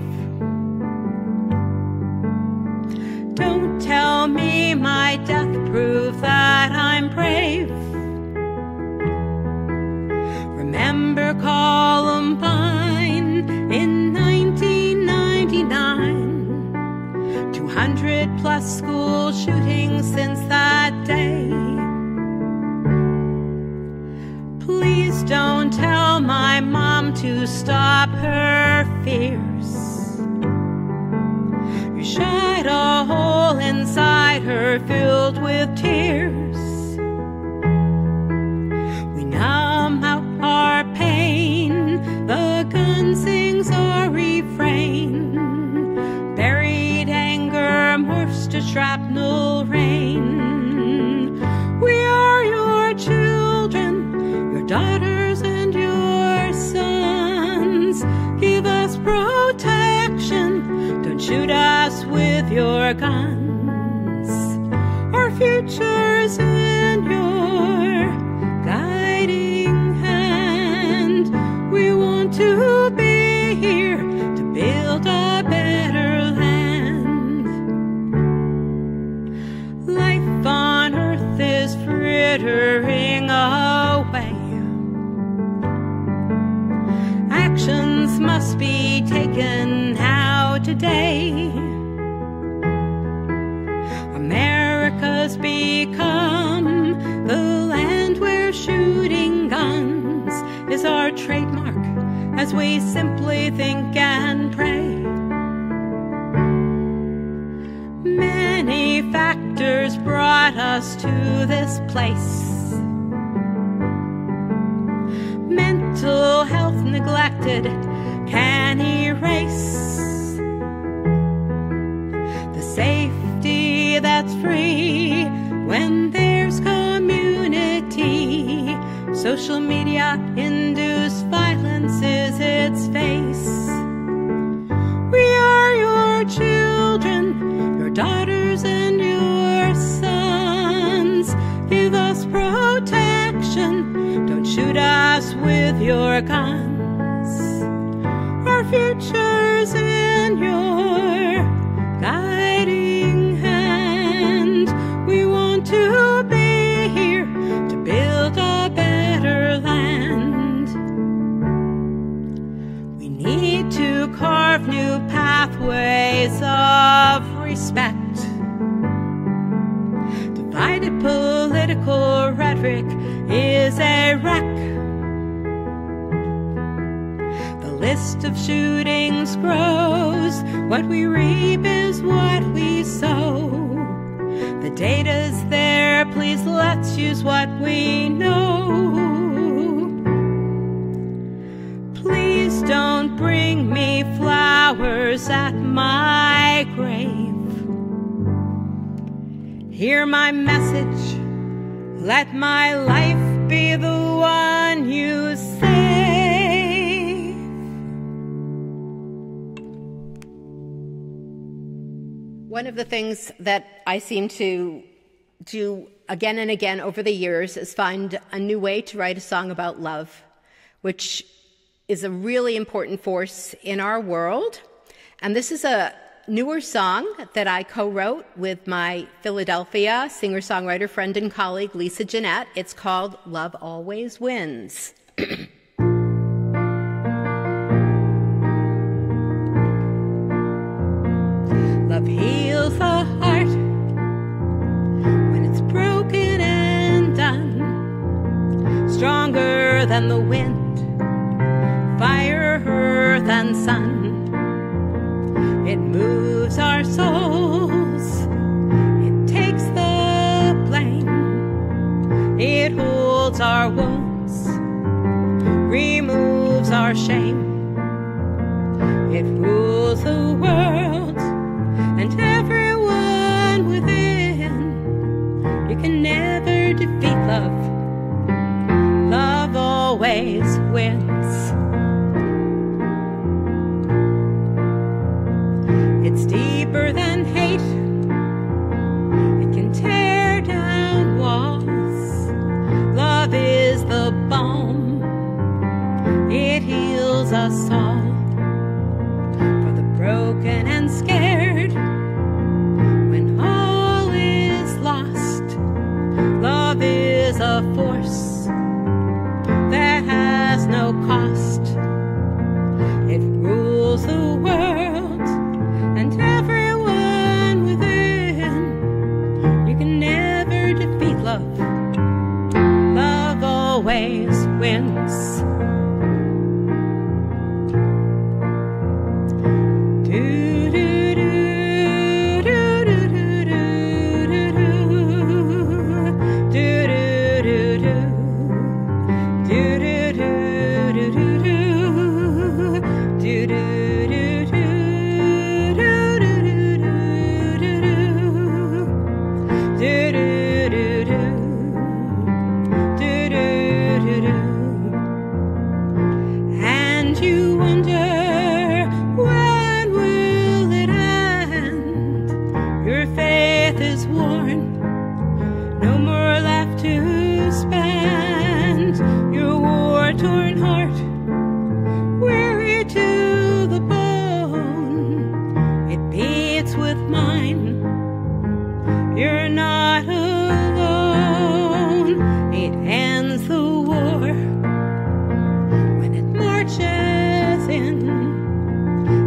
Don't tell me my death proved that I'm brave. Remember Columbine in 1999. 200 plus school shootings since that day. Please don't tell my mom to stop her fears. You shot a hole inside her filled with tears. We numb out our pain, the gun sings our refrain. Buried anger morphs to shrapnel rain. We are your children, your daughters and your sons. Give us protection, don't shoot us with your guns. Our future's in your guiding hand. We want to be here to build a better land. Life on earth is frittering away. Actions must be taken now today. America's become the land where shooting guns is our trademark as we simply think and pray. Many factors brought us to this place. Mental health neglected can erase the safety that's free when there's community. Social media induced violence is its face. We are your children, your daughters and your sons. Give us protection, don't shoot us with your guns. Our future's in your guiding hand. We want to be here to build a better land. We need to carve new pathways of respect. Divided political rhetoric is a wreck. The list of shootings grows. What we reap is what we sow. The data's there, please let's use what we know. flowers at my grave. Hear my message, let my life be the one you save. One of the things that I seem to do again and again over the years is find a new way to write a song about love, which is a really important force in our world. And this is a newer song that I co-wrote with my Philadelphia singer-songwriter friend and colleague, Lisa Jeanette. It's called Love Always Wins. Love heals the heart when it's broken and done, stronger than the wind, fire, earth, and sun. It moves our souls, it takes the blame, it holds our wounds, removes our shame. It rules the world and everyone within. You can never defeat love. Love always wins. It's deeper than hate. It can tear down walls. Love is the balm. It heals us all. For the broken and scared, when all is lost, love is a force that has no cost. It rules the world and everyone within. You can never defeat love. Love always wins.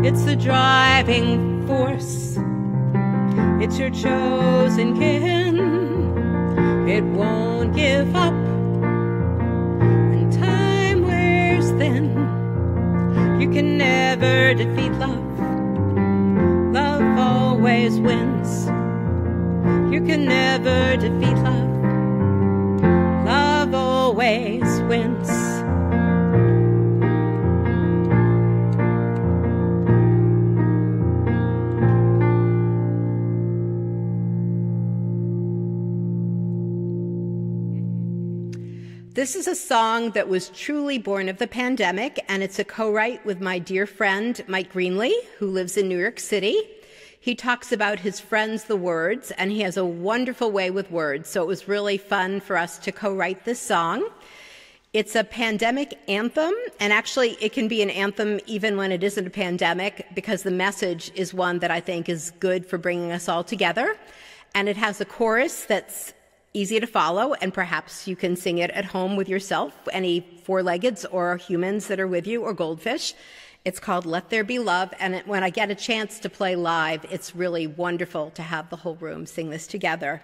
It's the driving force. It's your chosen kin. It won't give up when time wears thin. You can never defeat love. Love always wins. You can never defeat love. Love always wins. This is a song that was truly born of the pandemic, and it's a co-write with my dear friend, Mike Greenlee, who lives in New York City. He talks about his friends, the Words, and he has a wonderful way with words, so it was really fun for us to co-write this song. It's a pandemic anthem, and actually it can be an anthem even when it isn't a pandemic, because the message is one that I think is good for bringing us all together. And it has a chorus that's easy to follow, and perhaps you can sing it at home with yourself, any four-leggeds or humans that are with you, or goldfish. It's called Let There Be Love, and when I get a chance to play live, it's really wonderful to have the whole room sing this together.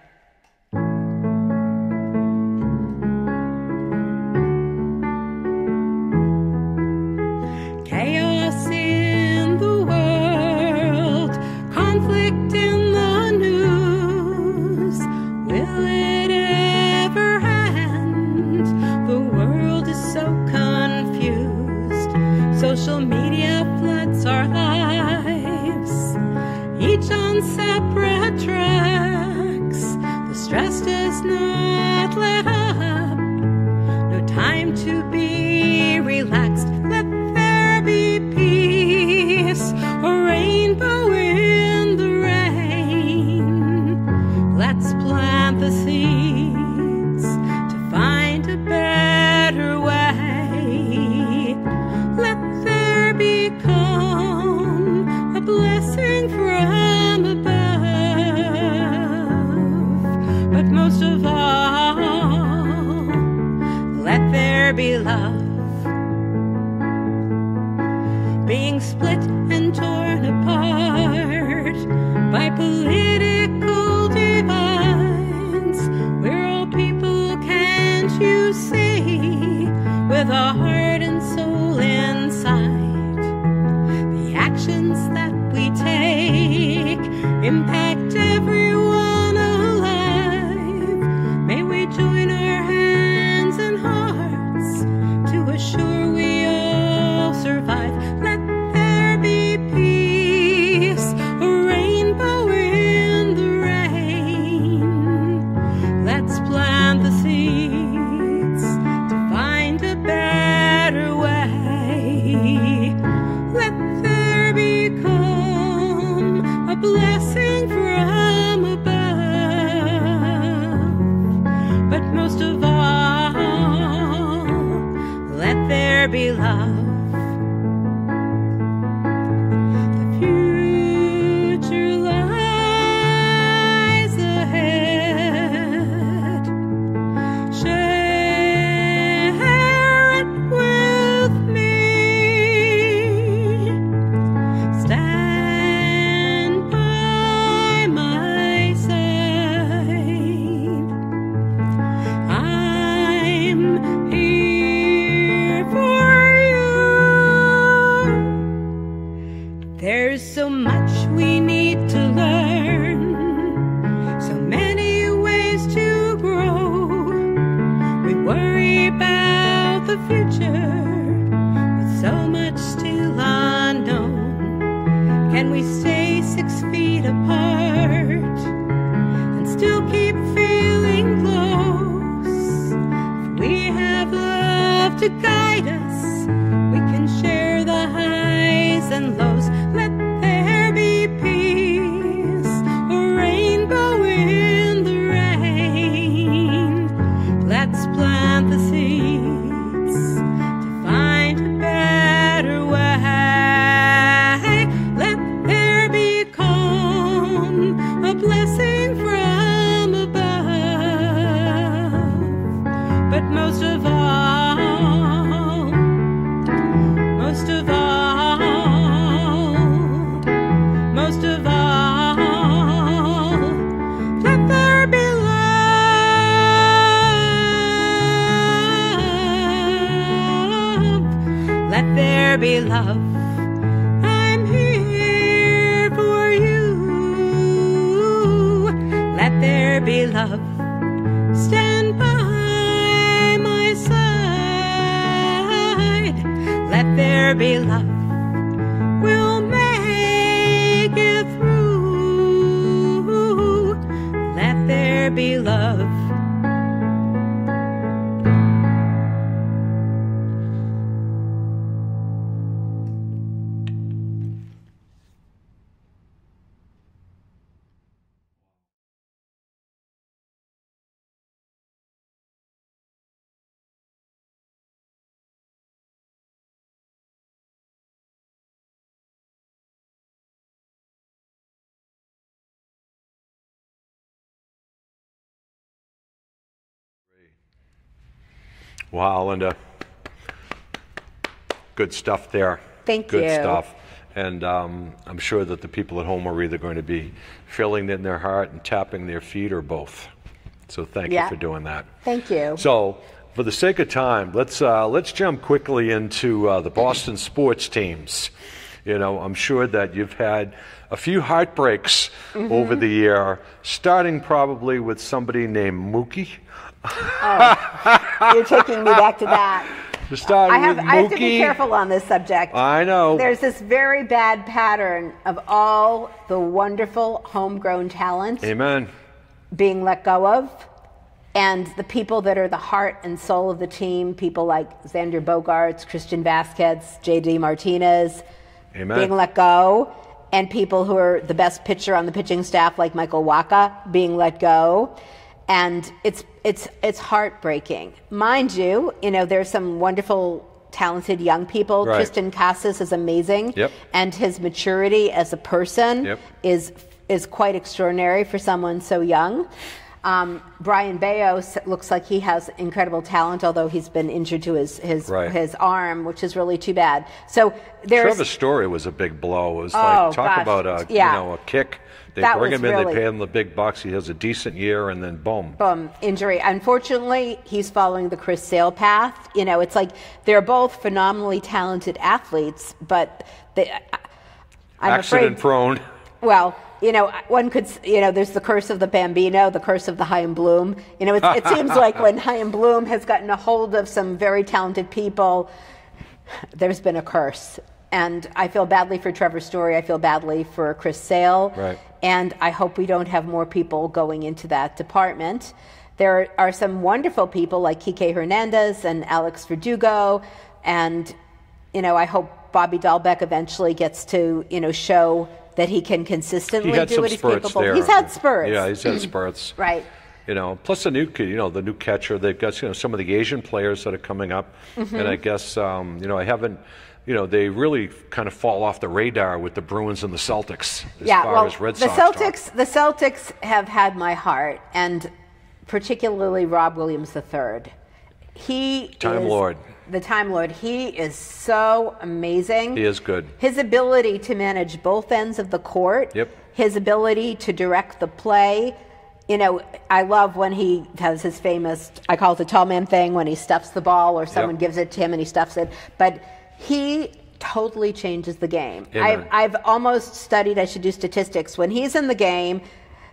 Chaos in the world, conflict in the news. Will it ever end? The world is so confused. Social media floods our lives. on separate tracks. The stress does not let up. No time to be relaxed. Let there be peace, a rainbow in the rain. Let's plant the seeds to find a better way. Let there become a blessing from above. But most of all, let there be love. Being split and torn apart by political divides, we're all people, can't you see, with a heart and soul inside. The actions that we take impact everyone alive. May we join our hands and hearts to assure we all survive. Let there be peace, a rainbow in the rain. Let's plant the seeds to find a better way. Let there become a blessing from above. But most of all, let there be love. The future lies ahead. Share it with me. Stand by my side. I'm here for you. There's so much we need to learn, so many ways to grow. We worry about the future with so much still unknown. Can we stay 6 feet apart and still keep feeling close? If we have love to guide us, we can share the highs and lows. Let there be peace, a rainbow in the rain. Let's plant the seeds to find a better way. Let there become a blessing from above. But most of all, most of all, most of all, let there be love. Let there be love. I'm here for you. Let there be love. Stand by my side. Let there be love. We'll make it through. Let there be love. Wow, Linda. Good stuff there. Thank Good you. stuff. And I'm sure that the people at home are either going to be feeling it in their heart and tapping their feet or both. So thank you for doing that. Thank you. So for the sake of time, let's jump quickly into the Boston sports teams. You know, I'm sure that you've had a few heartbreaks over the year, starting probably with somebody named Mookie. Oh, you're taking me back to that. To start I have to be Mookie. careful on this subject. I know. There's this very bad pattern of all the wonderful homegrown talent Amen. being let go of, and the people that are the heart and soul of the team, people like Xander Bogaerts, Christian Vasquez, J.D. Martinez, Amen. being let go, and people who are the best pitcher on the pitching staff, like Michael Wacha, being let go. And it's heartbreaking. Mind you, there's some wonderful, talented young people. Right. Tristan Casas is amazing. Yep. And his maturity as a person Yep. is quite extraordinary for someone so young. Brian Bayo looks like he has incredible talent, although he's been injured to his arm, which is really too bad. So Trevor Story was a big blow. It was about a kick. They bring him in, they pay him the big bucks. He has a decent year, and then boom. Injury. Unfortunately, he's following the Chris Sale path. It's like they're both phenomenally talented athletes, but I'm accident prone. Well, one could, there's the curse of the Bambino, the curse of the Chaim Bloom. It seems like when Chaim Bloom has gotten a hold of some very talented people, there's been a curse. And I feel badly for Trevor Story. I feel badly for Chris Sale. Right. And I hope we don't have more people going into that department. There are some wonderful people like Kike Hernandez and Alex Verdugo. And, I hope Bobby Dahlbeck eventually gets to, show that he can consistently do what he's capable of. He's had spurts. Yeah, he's had spurts. Right. Plus the new catcher. They've got some of the Asian players that are coming up, and I guess I haven't. They really kind of fall off the radar with the Bruins and the Celtics as far as Red Sox talk. The Celtics have had my heart, and particularly Rob Williams III. Time Lord. The Time Lord. He is so amazing. He is good. His ability to manage both ends of the court. Yep. His ability to direct the play. I love when he has his famous, I call it the tall man thing, when he stuffs the ball or someone gives it to him and he stuffs it. But he totally changes the game. I've almost studied, I should do statistics. When he's in the game,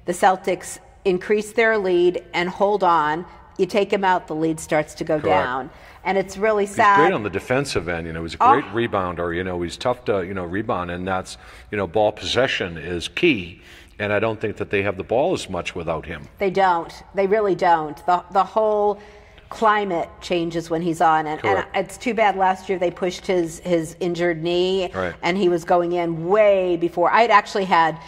the Celtics increase their lead and hold on. You take him out, the lead starts to go down. And it's really sad. He's great on the defensive end. He's a great rebounder. He's tough to, rebound. And that's, ball possession is key. And I don't think that they have the ball as much without him. They don't. They really don't. The whole climate changes when he's on. And it's too bad last year they pushed his injured knee. Right. And he was going in way before. I'd actually had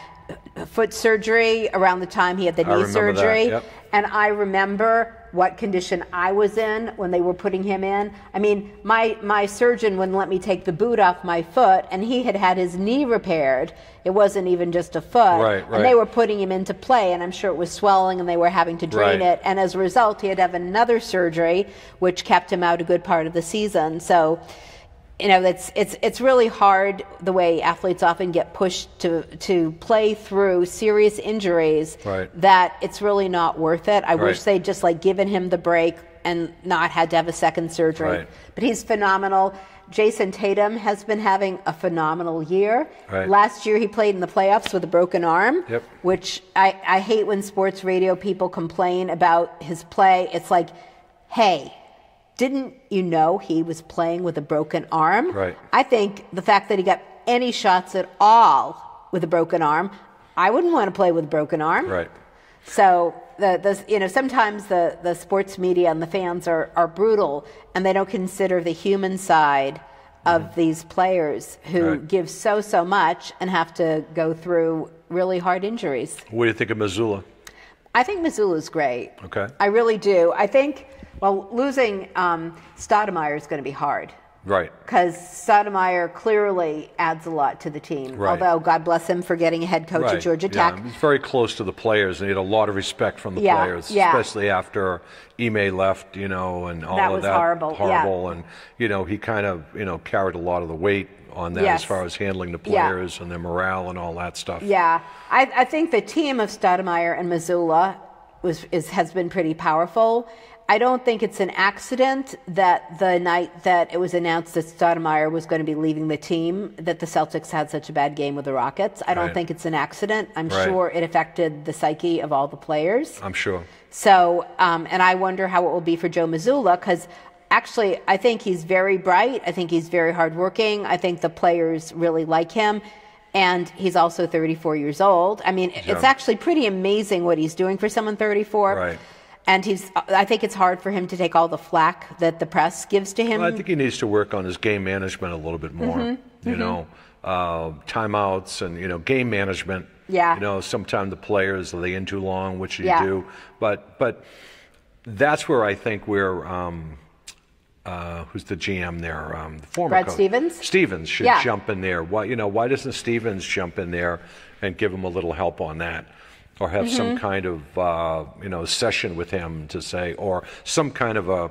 foot surgery around the time he had the knee surgery. Yep. And I remember what condition I was in when they were putting him in. I mean, my surgeon wouldn't let me take the boot off my foot, and he had his knee repaired. It wasn't even just a foot. Right. And they were putting him into play, and I'm sure it was swelling, and they were having to drain it. And as a result, he had to have another surgery, which kept him out a good part of the season. So, it's really hard the way athletes often get pushed to play through serious injuries. Right. That it's really not worth it. I wish they'd just given him the break and not had to have a second surgery. Right. But he's phenomenal. Jason Tatum has been having a phenomenal year. Right. Last year he played in the playoffs with a broken arm, which I hate when sports radio people complain about his play. It's like, hey, didn't you know he was playing with a broken arm? Right. I think the fact that he got any shots at all with a broken arm, I wouldn't want to play with a broken arm. Right. So sometimes the sports media and the fans are brutal, and they don't consider the human side of these players who give so much and have to go through really hard injuries. What do you think of Missoula? I think Missoula's great. Okay. I really do. I think, losing Stoudemire is going to be hard. Right. Because Stoudemire clearly adds a lot to the team. Right. Although, God bless him for getting a head coach at Georgia Tech. He's very close to the players, and he had a lot of respect from the players, especially after Ime left, and all of that. That was horrible. And, he kind of, carried a lot of the weight on that as far as handling the players and their morale and all that stuff. Yeah. I think the team of Stoudemire and Missoula has been pretty powerful. I don't think it's an accident that the night that it was announced that Stoudemire was going to be leaving the team, that the Celtics had such a bad game with the Rockets. I don't think it's an accident. I'm sure it affected the psyche of all the players. I'm sure. So, and I wonder how it will be for Joe Mazzulla, because actually, I think he's very bright. I think he's very hardworking. I think the players really like him. And he's also 34 years old. I mean, it's actually pretty amazing what he's doing for someone 34. Right. And I think it's hard for him to take all the flack that the press gives to him. Well, I think he needs to work on his game management a little bit more. You know, timeouts and, you know, game management. Yeah. You know, sometimes the players, are they in too long? What should you do? But that's where I think we're, who's the GM there? The former Brad coach. Stevens? Stevens should jump in there. Why doesn't Stevens jump in there and give him a little help on that? Or have some kind of, session with him to say, or some kind of a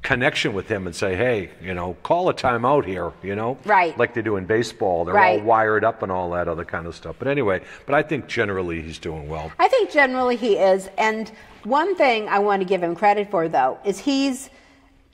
connection with him and say, hey, call a timeout here, Right. Like they do in baseball. They're all wired up and all that other kind of stuff. But anyway, I think generally he's doing well. I think generally he is. And one thing I want to give him credit for, though, is he's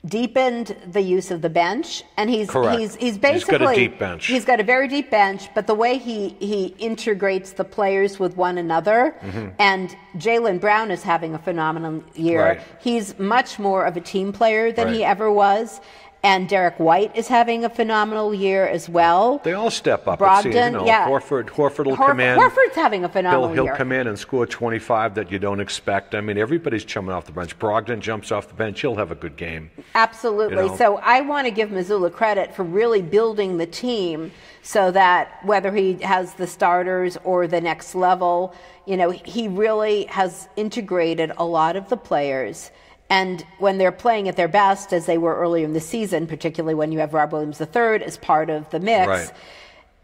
deepened the use of the bench, and he's basically, he's got a deep bench. He's got a very deep bench, but the way he integrates the players with one another, and Jaylen Brown is having a phenomenal year. Right. He's much more of a team player than he ever was. And Derek White is having a phenomenal year as well. They all step up. Brogdon, Horford will come in. Horford's having a phenomenal year. He'll come in and score 25 that you don't expect. I mean, everybody's jumping off the bench. Brogdon jumps off the bench. He'll have a good game. Absolutely. So I want to give Mazzulla credit for really building the team so that whether he has the starters or the next level, he really has integrated a lot of the players. And when they're playing at their best, as they were earlier in the season, particularly when you have Rob Williams III as part of the mix,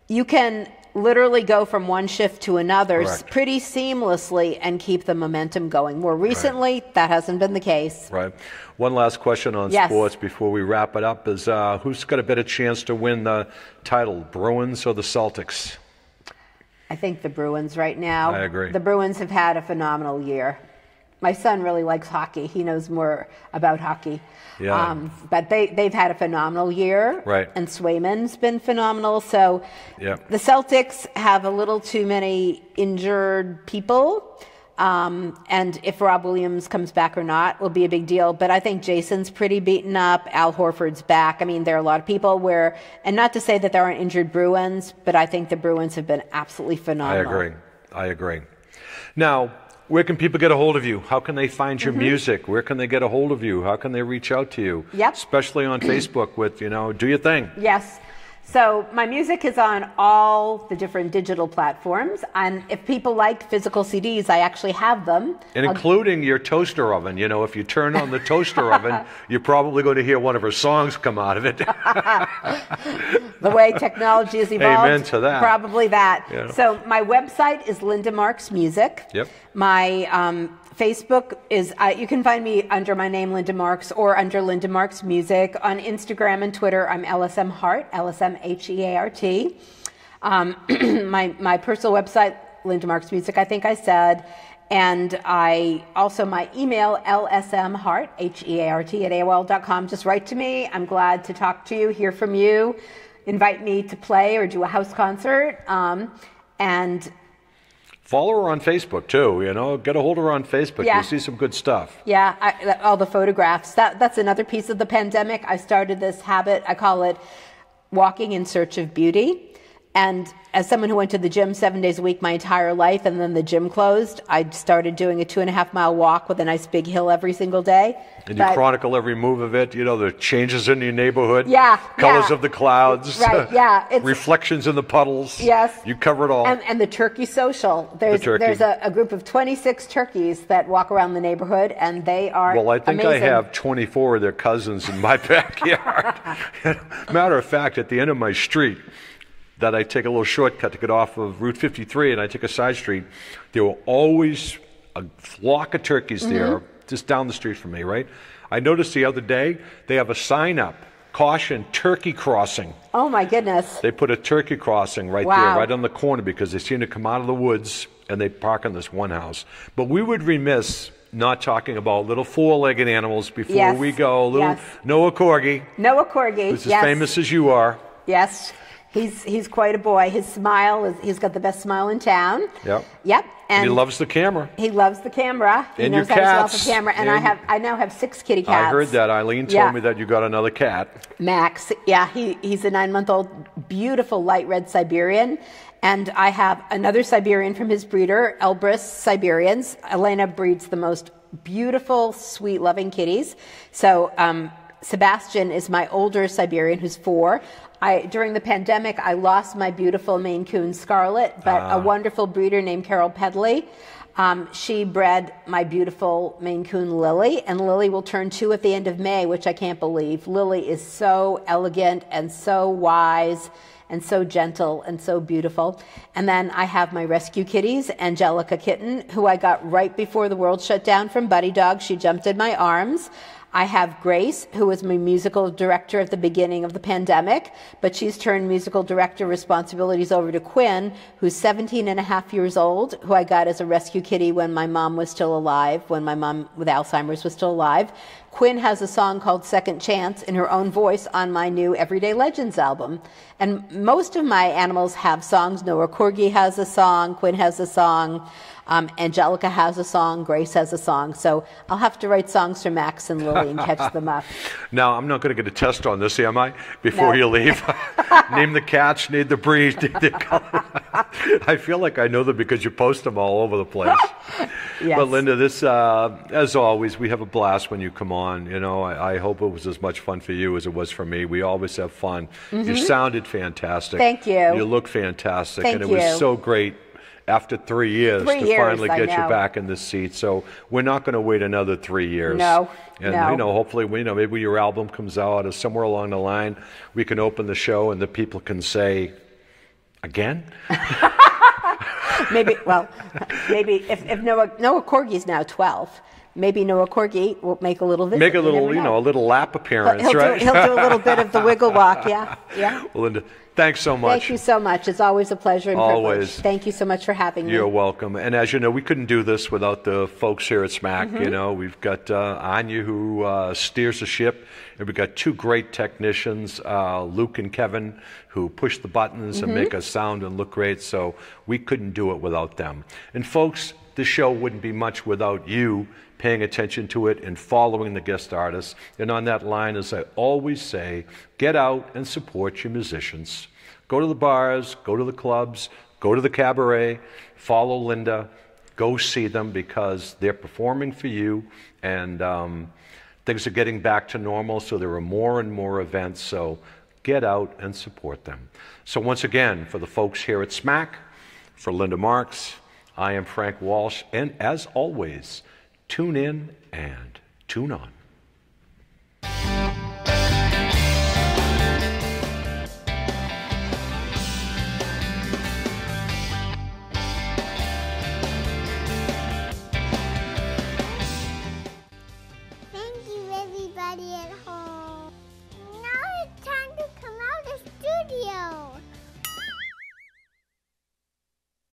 you can literally go from one shift to another pretty seamlessly and keep the momentum going. More recently, that hasn't been the case. Right. One last question on sports before we wrap it up is who's got a better chance to win the title, Bruins or the Celtics? I think the Bruins right now. I agree. The Bruins have had a phenomenal year. My son really likes hockey. He knows more about hockey. Yeah. But they've had a phenomenal year. Right. And Swayman's been phenomenal. So the Celtics have a little too many injured people. And if Rob Williams comes back or not will be a big deal. But I think Jason's pretty beaten up. Al Horford's back. I mean, there are a lot of people and not to say that there aren't injured Bruins, but I think the Bruins have been absolutely phenomenal. I agree. Now, where can people get a hold of you? How can they find your music? Where can they get a hold of you? How can they reach out to you? Yep. Especially on Facebook with, do your thing. Yes. So my music is on all the different digital platforms. And if people like physical CDs, I actually have them. And including your toaster oven. If you turn on the toaster oven, you're probably going to hear one of her songs come out of it. The way technology has evolved. Amen to that. Probably that. Yeah. So my website is Linda Marks Music. Yep. My Facebook is, you can find me under my name, Linda Marks, or under Linda Marks Music. On Instagram and Twitter, I'm LSM Hart, LSMHEART. My personal website, Linda Marks Music, I think I said. And my email, lsmhart, HEART, at AOL.com. Just write to me. I'm glad to talk to you, hear from you, invite me to play or do a house concert. And follow her on Facebook, too. Get a hold of her on Facebook. Yeah. You'll see some good stuff. Yeah, all the photographs. That's another piece of the pandemic. I started this habit. I call it walking in search of beauty. And as someone who went to the gym 7 days a week my entire life, and then the gym closed, I started doing a 2.5-mile walk with a nice big hill every single day. And you chronicle every move of it, the changes in your neighborhood, colors of the clouds, reflections in the puddles. Yes. You cover it all. And the turkey social. There's a group of 26 turkeys that walk around the neighborhood, and they are Well, I think amazing. I have 24 of their cousins in my backyard. Matter of fact, at the end of my street, that I take a little shortcut to get off of Route 53 and I take a side street, there were always a flock of turkeys there just down the street from me, right? I noticed the other day they have a sign up, caution, turkey crossing. Oh my goodness. They put a turkey crossing right there, right on the corner because they seem to come out of the woods and they park in this one house. But we would remiss not talking about little four-legged animals before we go. Noah Corgi. Noah Corgi, who's as famous as you are. Yes. He's quite a boy. His smile is, he's got the best smile in town. Yep. Yep. And he loves the camera. He loves the camera. He and knows your how cats. to set up a camera. And I now have 6 kitty cats. I heard that. Eileen told me that you got another cat. Max. Yeah, he's a 9-month-old, beautiful light red Siberian. And I have another Siberian from his breeder, Elbrus Siberians. Elena breeds the most beautiful, sweet, loving kitties. So Sebastian is my older Siberian, who's 4. During the pandemic, I lost my beautiful Maine Coon Scarlet, but a wonderful breeder named Carol Pedley, she bred my beautiful Maine Coon Lily, and Lily will turn 2 at the end of May, which I can't believe. Lily is so elegant and so wise and so gentle and so beautiful. And then I have my rescue kitties, Angelica Kitten, who I got right before the world shut down from Buddy Dog. She jumped in my arms. I have Grace, who was my musical director at the beginning of the pandemic, but she's turned musical director responsibilities over to Quinn, who's 17 and a half years old, who I got as a rescue kitty when my mom was still alive, when my mom with Alzheimer's was still alive. Quinn has a song called Second Chance in her own voice on my new Everyday Legends album. And most of my animals have songs. Noah Corgi has a song, Quinn has a song, Angelica has a song, Grace has a song. So I'll have to write songs for Max and Lily and catch them up. Now, I'm not going to get a test on this, am I? Before you leave. Name the cats, name the breed, name the color. I feel like I know them because you post them all over the place. Yes. But Linda, this, as always, we have a blast when you come on. You know, I hope it was as much fun for you as it was for me. We always have fun. You sounded fantastic. Thank you. You look fantastic. Thank and it you. was so great after 3 years to finally get you back in this seat. So we're not going to wait another 3 years. No. And, no. you know, hopefully, you know, maybe your album comes out or somewhere along the line, we can open the show and the people can say, again? Maybe if Noah Corgi's now 12, maybe Noah Corgi will make a little visit. Make a little, you know, a little lap appearance, right? He'll do a little bit of the wiggle walk, yeah. Well, Linda, thanks so much. Thank you so much. It's always a pleasure and Always. privilege. Thank you so much for having me. You're welcome. And as you know, we couldn't do this without the folks here at SMAC. You know, we've got Anya who steers the ship, and we've got 2 great technicians, Luke and Kevin, who push the buttons and make us sound and look great. So we couldn't do it without them. And folks, this show wouldn't be much without you paying attention to it and following the guest artists. And on that line, as I always say, get out and support your musicians. Go to the bars, go to the clubs, go to the cabaret, follow Linda, go see them because they're performing for you, and things are getting back to normal, so there are more and more events, so get out and support them. So once again, for the folks here at SMAC, for Linda Marks, I am Frank Walsh, and as always, tune in and tune on. Thank you, everybody at